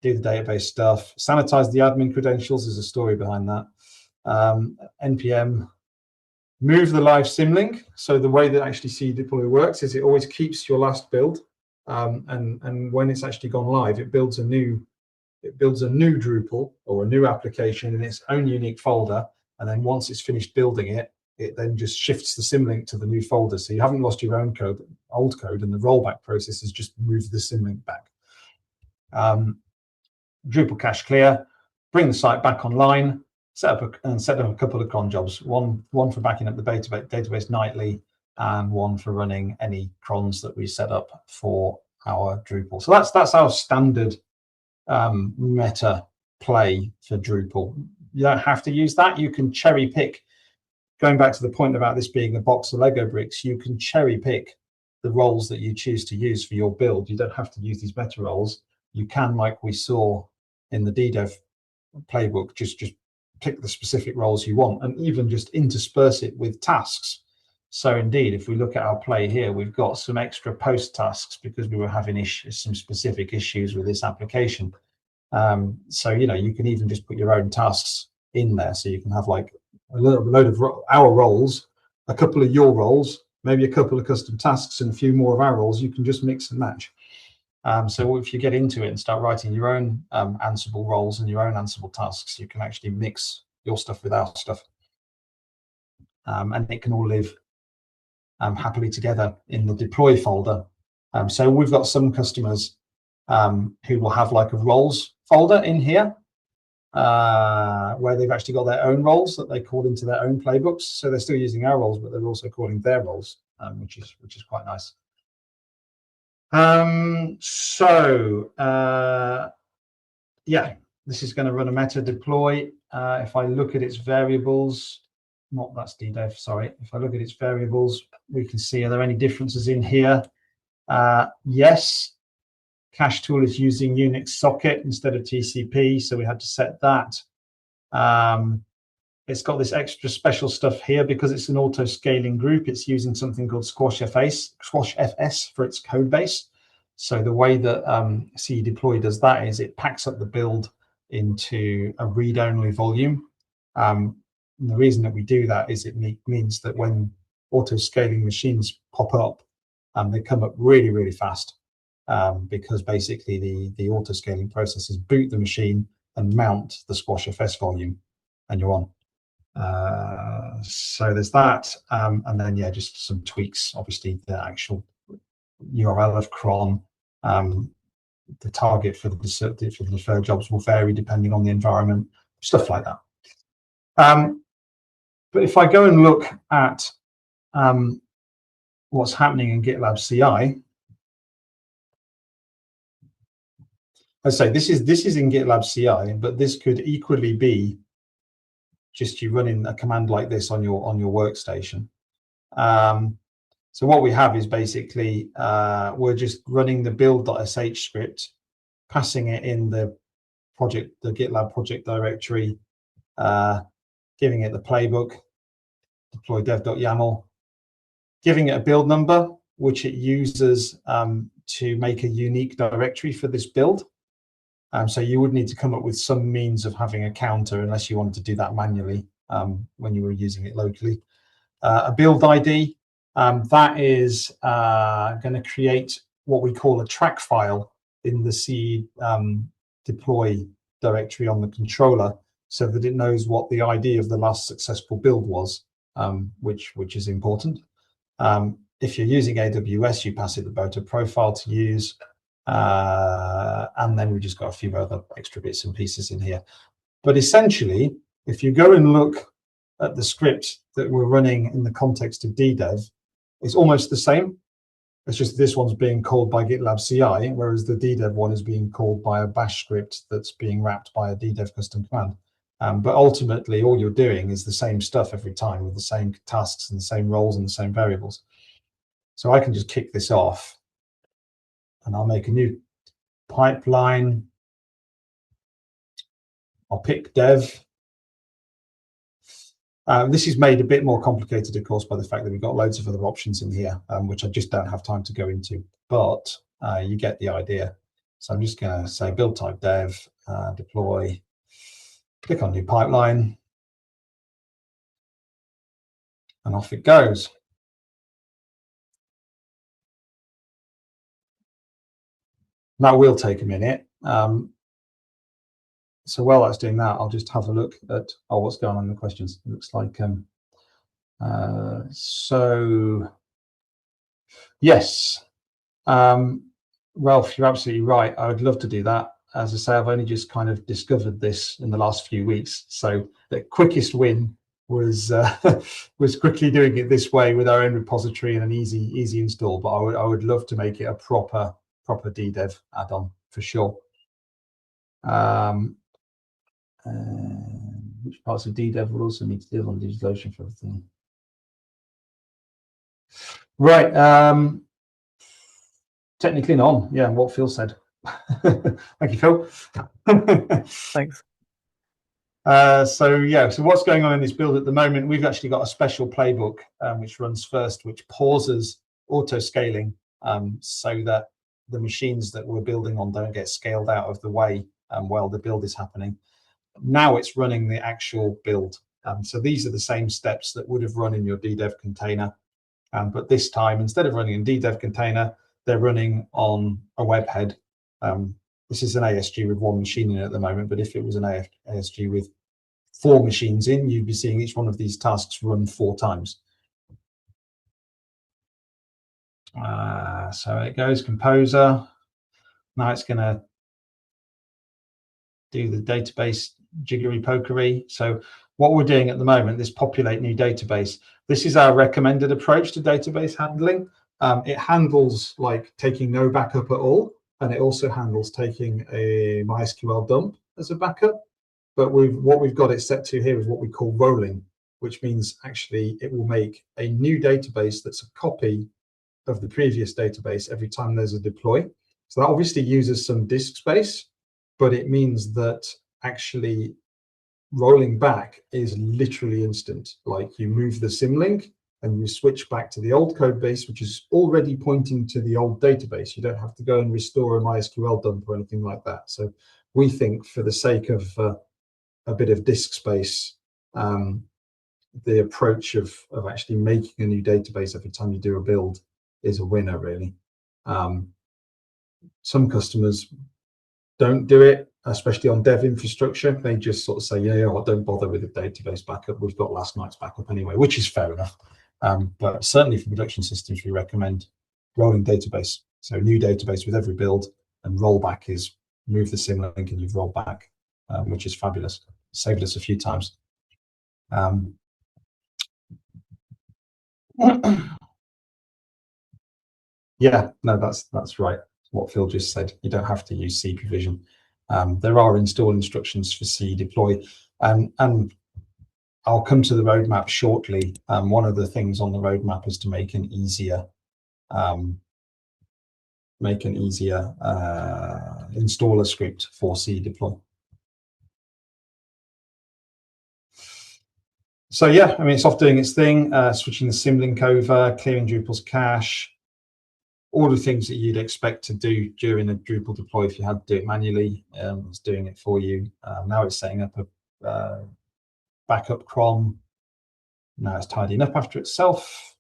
do the database stuff, sanitize the admin credentials. There's a story behind that. NPM, move the live symlink. So the way that actually C deploy works is it always keeps your last build, and when it's actually gone live, it builds a new Drupal or a new application in its own unique folder. And then once it's finished building it, it then just shifts the symlink to the new folder. So you haven't lost your own code, old code, and the rollback process has just moved the symlink back. Drupal cache clear, bring the site back online, set up a couple of cron jobs, one for backing up the database nightly, and one for running any crons that we set up for our Drupal. So that's our standard meta play for Drupal. You don't have to use that. You can cherry pick. Going back to the point about this being a box of Lego bricks, you can cherry pick the roles that you choose to use for your build. You don't have to use these meta roles. You can, like we saw in the DDEV playbook, just pick the specific roles you want and even just intersperse it with tasks. So indeed, if we look at our play here, we've got some extra post tasks because we were having some specific issues with this application. So, you know, you can even just put your own tasks in there. So you can have like a load of our roles, a couple of your roles, maybe a couple of custom tasks and a few more of our roles. You can just mix and match. So if you get into it and start writing your own Ansible roles and your own Ansible tasks, you can actually mix your stuff with our stuff. And it can all live happily together in the deploy folder. So we've got some customers who will have like a roles folder in here where they've actually got their own roles that they call into their own playbooks. So they're still using our roles, but they're also calling their roles, which is quite nice. Yeah, this is going to run a meta deploy. If I look at its variables, that's DDEV, sorry. If I look at its variables, we can see, are there any differences in here? Yes, cache tool is using Unix socket instead of TCP, so we had to set that. It's got this extra special stuff here because it's an auto-scaling group. It's using something called SquashFS for its code base. So the way that C deploy does that is it packs up the build into a read-only volume. And the reason that we do that is it means that when auto-scaling machines pop up, they come up really, really fast because basically the auto-scaling processes boot the machine and mount the SquashFS volume, and you're on. So there's that, and then yeah, just some tweaks. Obviously, the actual URL of cron, the target for the deferred jobs will vary depending on the environment, stuff like that. But if I go and look at what's happening in GitLab CI, I say this is in GitLab CI, but this could equally be just you running a command like this on your workstation. So what we have is basically we're just running the build.sh script, passing it in the GitLab project directory, giving it the playbook, deploy dev.yaml, giving it a build number, which it uses to make a unique directory for this build. So you would need to come up with some means of having a counter unless you wanted to do that manually when you were using it locally. A build ID, that is going to create what we call a track file in the C deploy directory on the controller so that it knows what the ID of the last successful build was, which is important. If you're using AWS, you pass it the Boto profile to use. And then we've just got a few other extra bits and pieces in here. But essentially, if you go and look at the script that we're running in the context of DDEV, it's almost the same. It's just this one's being called by GitLab CI, whereas the DDEV one is being called by a bash script that's being wrapped by a DDEV custom command. But ultimately, all you're doing is the same stuff every time with the same tasks and the same roles and the same variables. So I can just kick this off, and I'll make a new pipeline. I'll pick dev. This is made a bit more complicated, of course, by the fact that we've got loads of other options in here, which I just don't have time to go into, but you get the idea. So I'm just going to say build type dev, deploy, click on new pipeline. and off it goes. That will take a minute. So while that's doing that, I'll just have a look at what's going on in the questions. It looks like so yes, Ralph, you're absolutely right. I would love to do that. As I say, I've only just kind of discovered this in the last few weeks. So the quickest win was was quickly doing it this way with our own repository and an easy install. But I would love to make it a proper DDEV add-on for sure. Which parts of DDEV will also need to deal on DigitalOcean for everything? Right. Technically none. Yeah, what Phil said. Thank you, Phil. Thanks. So what's going on in this build at the moment? We've actually got a special playbook which runs first, which pauses auto scaling so that the machines that we're building on don't get scaled out of the way while the build is happening. Now it's running the actual build. So these are the same steps that would have run in your DDEV container. But this time, instead of running in DDEV container, they're running on a webhead. This is an ASG with one machine in it at the moment, but if it was an ASG with 4 machines in, you'd be seeing each one of these tasks run 4 times. So it goes composer. Now it's going to do the database jiggery pokery. So what we're doing at the moment, this populate new database, this is our recommended approach to database handling. It handles like taking no backup at all, and it also handles taking a MySQL dump as a backup. But what we've got it set to here is what we call rolling, which means actually it will make a new database that's a copy of the previous database every time there's a deploy. So that obviously uses some disk space, but it means that actually rolling back is literally instant. Like you move the symlink and you switch back to the old code base, which is already pointing to the old database. You don't have to go and restore a MySQL dump or anything like that. So we think for the sake of a bit of disk space, the approach of actually making a new database every time you do a build is a winner, really. Some customers don't do it, especially on dev infrastructure. They just sort of say, yeah, well, don't bother with the database backup. We've got last night's backup anyway, which is fair enough. But certainly for production systems, we recommend rolling database. So new database with every build, and rollback is move the symlink and you've rolled back, which is fabulous. Saved us a few times. Yeah, no, that's right. What Phil just said. You don't have to use C provision. There are install instructions for C deploy, and I'll come to the roadmap shortly. One of the things on the roadmap is to make an easier installer script for C deploy. So yeah, I mean, it's off doing its thing, switching the symlink over, clearing Drupal's cache, all the things that you'd expect to do during a Drupal deploy if you had to do it manually. It's doing it for you. Now it's setting up a backup cron. Now it's tidying up after itself.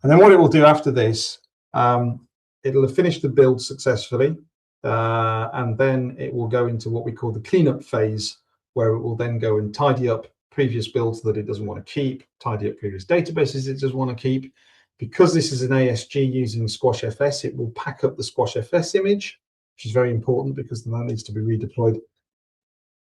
And then what it will do after this, it'll have finished the build successfully, and then it will go into what we call the cleanup phase, where it will then go and tidy up previous builds that it doesn't want to keep, tidy up previous databases it doesn't want to keep. Because this is an ASG using SquashFS, it will pack up the SquashFS image, which is very important because then that needs to be redeployed.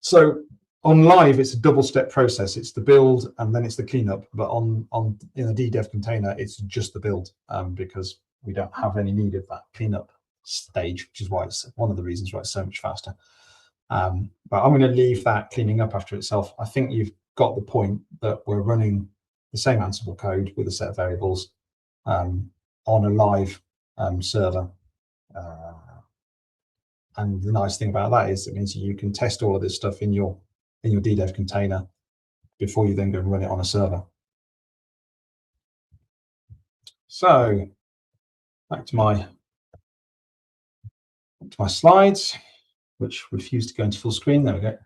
So on live, it's a double-step process. It's the build and then it's the cleanup. But in a DDEV container, it's just the build because we don't have any need of that cleanup stage, which is why it's one of the reasons why it's so much faster. But I'm going to leave that cleaning up after itself. I think you've got the point that we're running the same Ansible code with a set of variables on a live server. And the nice thing about that is it means you can test all of this stuff in your DDEV container before you then go and run it on a server. So back to my slides, which refuse to go into full screen. There we go.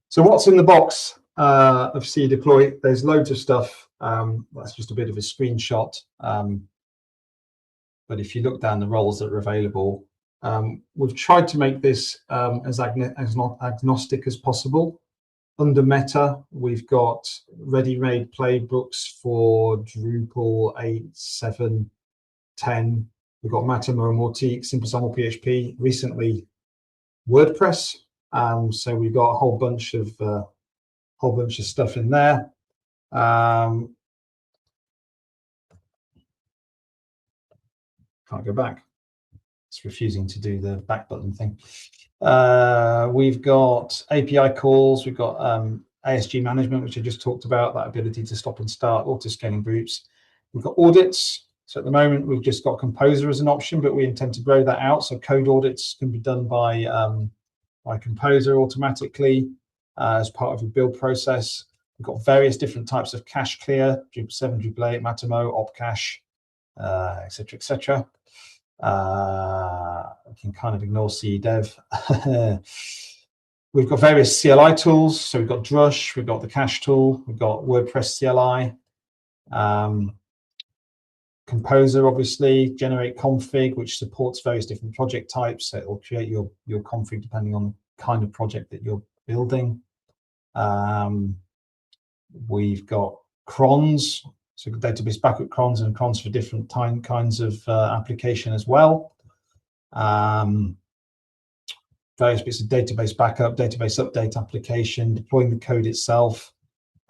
So what's in the box? of C deploy. There's loads of stuff. That's just a bit of a screenshot. But if you look down the roles that are available, we've tried to make this as agnostic as possible. Under Meta, we've got ready-made playbooks for Drupal 8, 7, 10. We've got Mattermost, Mautic, SimpleSamlPHP, recently WordPress. So we've got a whole bunch of stuff in there. Can't go back. It's refusing to do the back button thing. We've got API calls. We've got ASG management, which I just talked about, that ability to stop and start auto-scaling groups. We've got audits. So at the moment, we've just got Composer as an option, but we intend to grow that out. So code audits can be done by Composer automatically as part of your build process. We've got various different types of cache clear, Drupal 7, Drupal 8, Mattermost, opcache, etc., etc. I can kind of ignore CDev. We've got various CLI tools. So we've got Drush, we've got the cache tool, we've got WordPress CLI. Composer, obviously, generate config, which supports various different project types. So it will create your config depending on the kind of project that you're building. We've got crons, so database backup crons and crons for different kinds of application as well. Various bits of database backup, database update application, deploying the code itself,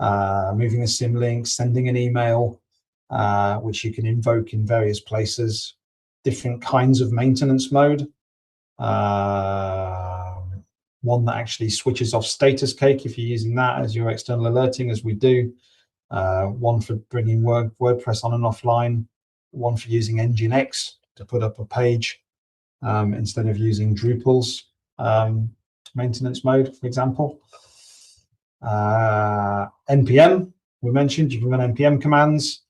moving a symlink, sending an email, which you can invoke in various places, different kinds of maintenance mode. One that actually switches off status cake if you're using that as your external alerting, as we do. One for bringing WordPress on and offline. One for using Nginx to put up a page instead of using Drupal's maintenance mode, for example. NPM, we mentioned, you can run NPM commands,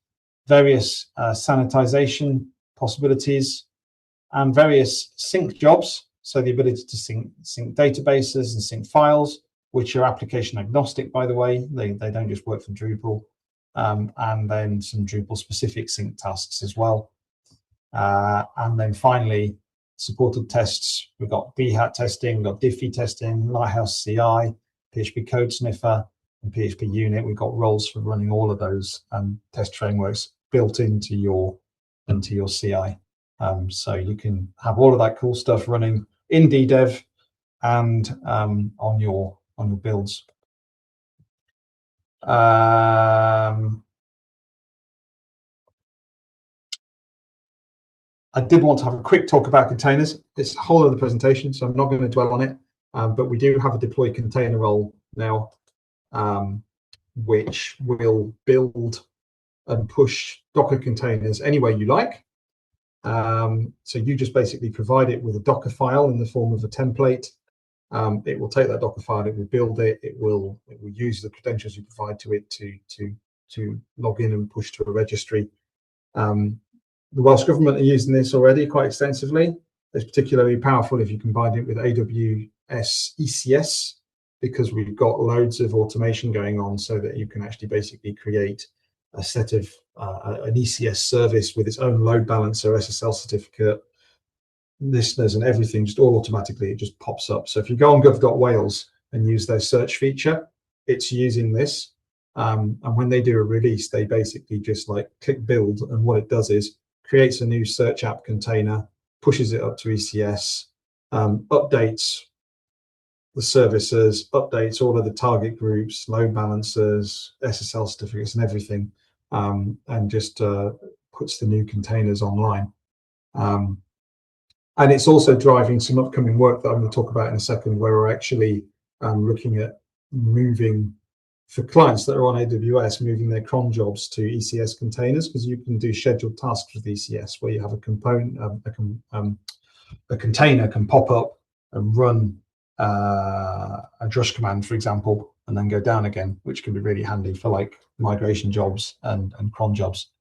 various sanitization possibilities, and various sync jobs. So the ability to sync databases and sync files, which are application agnostic, by the way. They don't just work for Drupal. And then some Drupal specific sync tasks as well. And then finally, supported tests. We've got Behat testing, we've got Diffie testing, Lighthouse CI, PHP Code Sniffer, and PHP Unit. We've got roles for running all of those test frameworks built into your CI. So you can have all of that cool stuff running in DDEV and on your builds. I did want to have a quick talk about containers. It's a whole other presentation, so I'm not going to dwell on it. But we do have a deploy container role now, which will build and push Docker containers any way you like. So you just basically provide it with a Docker file in the form of a template. It will take that Docker file, it will build it, it will use the credentials you provide to it to log in and push to a registry. The Welsh Government are using this already quite extensively. It's particularly powerful if you combine it with AWS ECS, because we've got loads of automation going on so that you can actually basically create a set of an ECS service with its own load balancer, SSL certificate, listeners and everything, just all automatically, it just pops up. So if you go on gov.wales and use their search feature, it's using this. And when they do a release, they basically just like click build, and what it does is creates a new search app container, pushes it up to ECS, updates the services, updates all of the target groups, load balancers, SSL certificates and everything, and just puts the new containers online. And it's also driving some upcoming work that I'm going to talk about in a second, where we're actually looking at moving, for clients that are on AWS, moving their cron jobs to ECS containers, because you can do scheduled tasks with ECS where you have a component, a container can pop up and run a drush command, for example, and then go down again, which can be really handy for like migration jobs and cron jobs.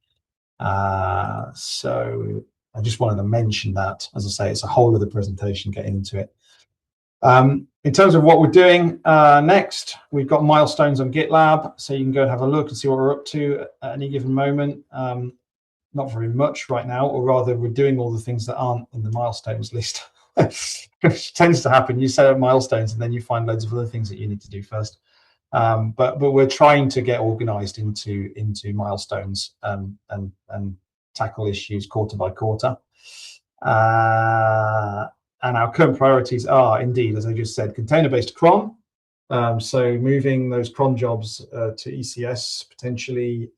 So I just wanted to mention that. As I say, it's a whole other presentation getting into it. In terms of what we're doing next, we've got milestones on GitLab, so you can go and have a look and see what we're up to at any given moment. Not very much right now, or rather we're doing all the things that aren't in the milestones list, which tends to happen. You set up milestones and then you find loads of other things that you need to do first. But we're trying to get organized into milestones and tackle issues quarter by quarter. And our current priorities are indeed, as I just said, container-based cron. So moving those cron jobs to ECS potentially.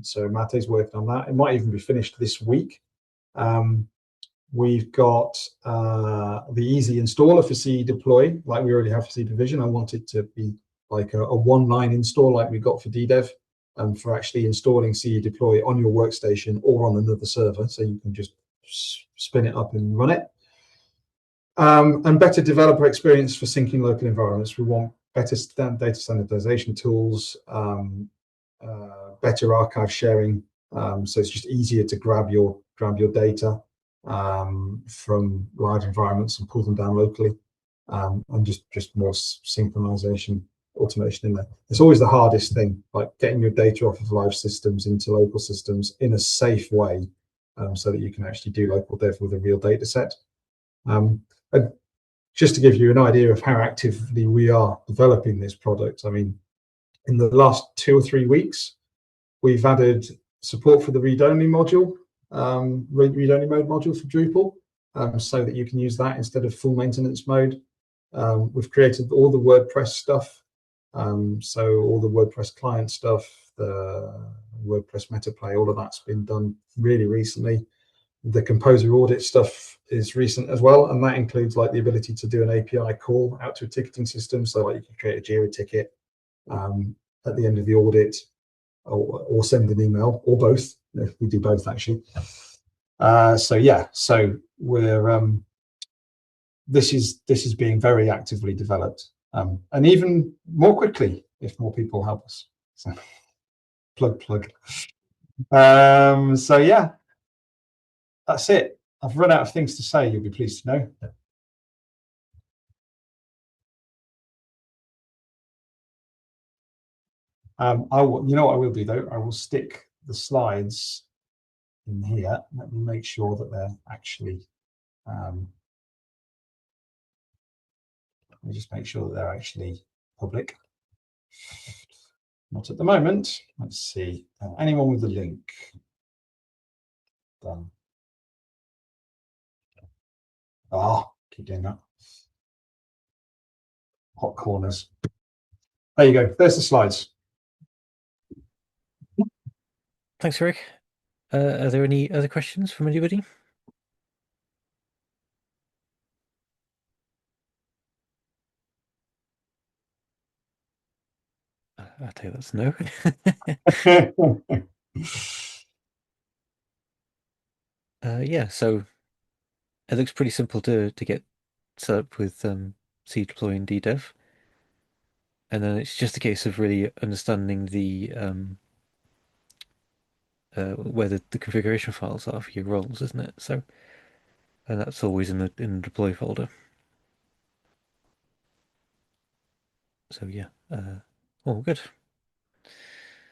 So Mate's working on that. It might even be finished this week. We've got the easy installer for CE deploy, like we already have for C Division. I want it to be like a one-line install like we got for DDEV, for actually installing CE deploy on your workstation or on another server, so you can just spin it up and run it. And better developer experience for syncing local environments. We want better data standardization tools, better archive sharing, so it's just easier to grab your data from live environments and pull them down locally, and just more synchronization, automation in there. It's always the hardest thing, like getting your data off of live systems into local systems in a safe way, so that you can actually do local dev with a real data set. And just to give you an idea of how actively we are developing this product, I mean, in the last 2 or 3 weeks, we've added support for the read-only module, read-only mode module for Drupal, so that you can use that instead of full maintenance mode. We've created all the WordPress stuff, so all the WordPress client stuff, the WordPress MetaPlay, all of that's been done really recently. The Composer audit stuff is recent as well, and that includes like the ability to do an API call out to a ticketing system, so like you can create a Jira ticket at the end of the audit, or send an email, or both. We do both actually. So yeah, so we're this is being very actively developed, and even more quickly if more people help us. So plug. So yeah, that's it. I've run out of things to say, you'll be pleased to know. You know what I will do though? I will stick the slides in here. Let me make sure that they're actually, let me just make sure that they're actually public. Not at the moment. Let's see. Anyone with a link? Done. Keep doing that. Hot corners. There you go. There's the slides. Thanks, Greg. Are there any other questions from anybody? I tell you that's no. Yeah, so it looks pretty simple to get set up with C deploy and DDEV, and then it's just a case of really understanding the where the configuration files are for your roles, isn't it? So, and that's always in the deploy folder. So yeah, all good.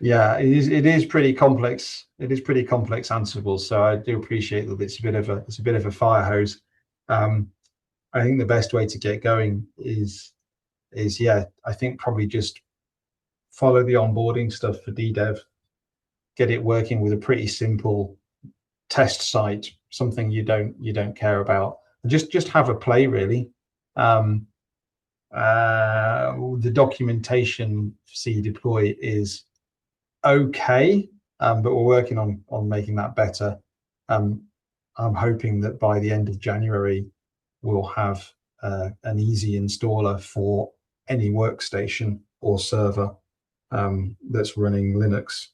Yeah, it is pretty complex. It is pretty complex Ansible, so I do appreciate that it's a bit of a fire hose. I think the best way to get going is yeah, I think probably just follow the onboarding stuff for DDEV, get it working with a pretty simple test site, something you don't care about, and just have a play really. The documentation for C deploy is okay, but we're working on making that better. I'm hoping that by the end of January we'll have an easy installer for any workstation or server that's running Linux,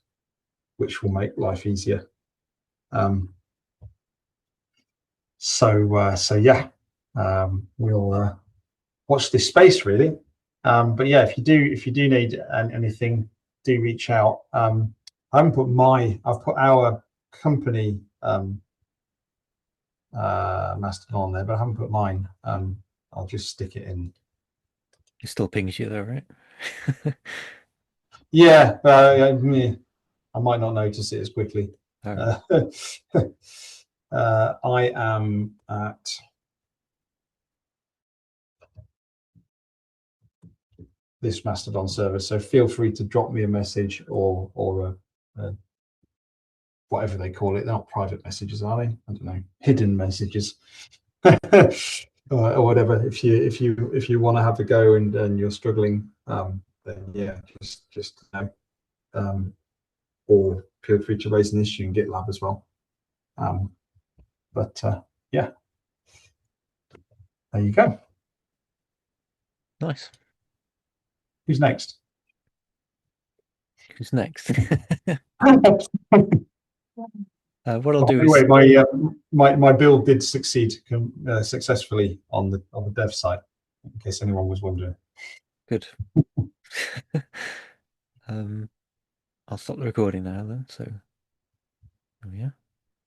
which will make life easier. So yeah, we'll watch this space really. But yeah, if you do need anything, do reach out. I haven't put I've put our company Mastodon on there, but I haven't put mine. I'll just stick it in It still pings you though, right? Yeah, I might not notice it as quickly. Oh. I am at this Mastodon server, so feel free to drop me a message or a whatever they call it. They're not private messages, are they? I don't know, hidden messages. Or whatever. If you want to have a go and you're struggling, then yeah, just or feel free to raise an issue in GitLab as well. But yeah, there you go. Nice. Who's next? Who's next? What I'll do is anyway, my build did succeed successfully on the dev site, in case anyone was wondering. good. I'll stop the recording now then. So, oh yeah.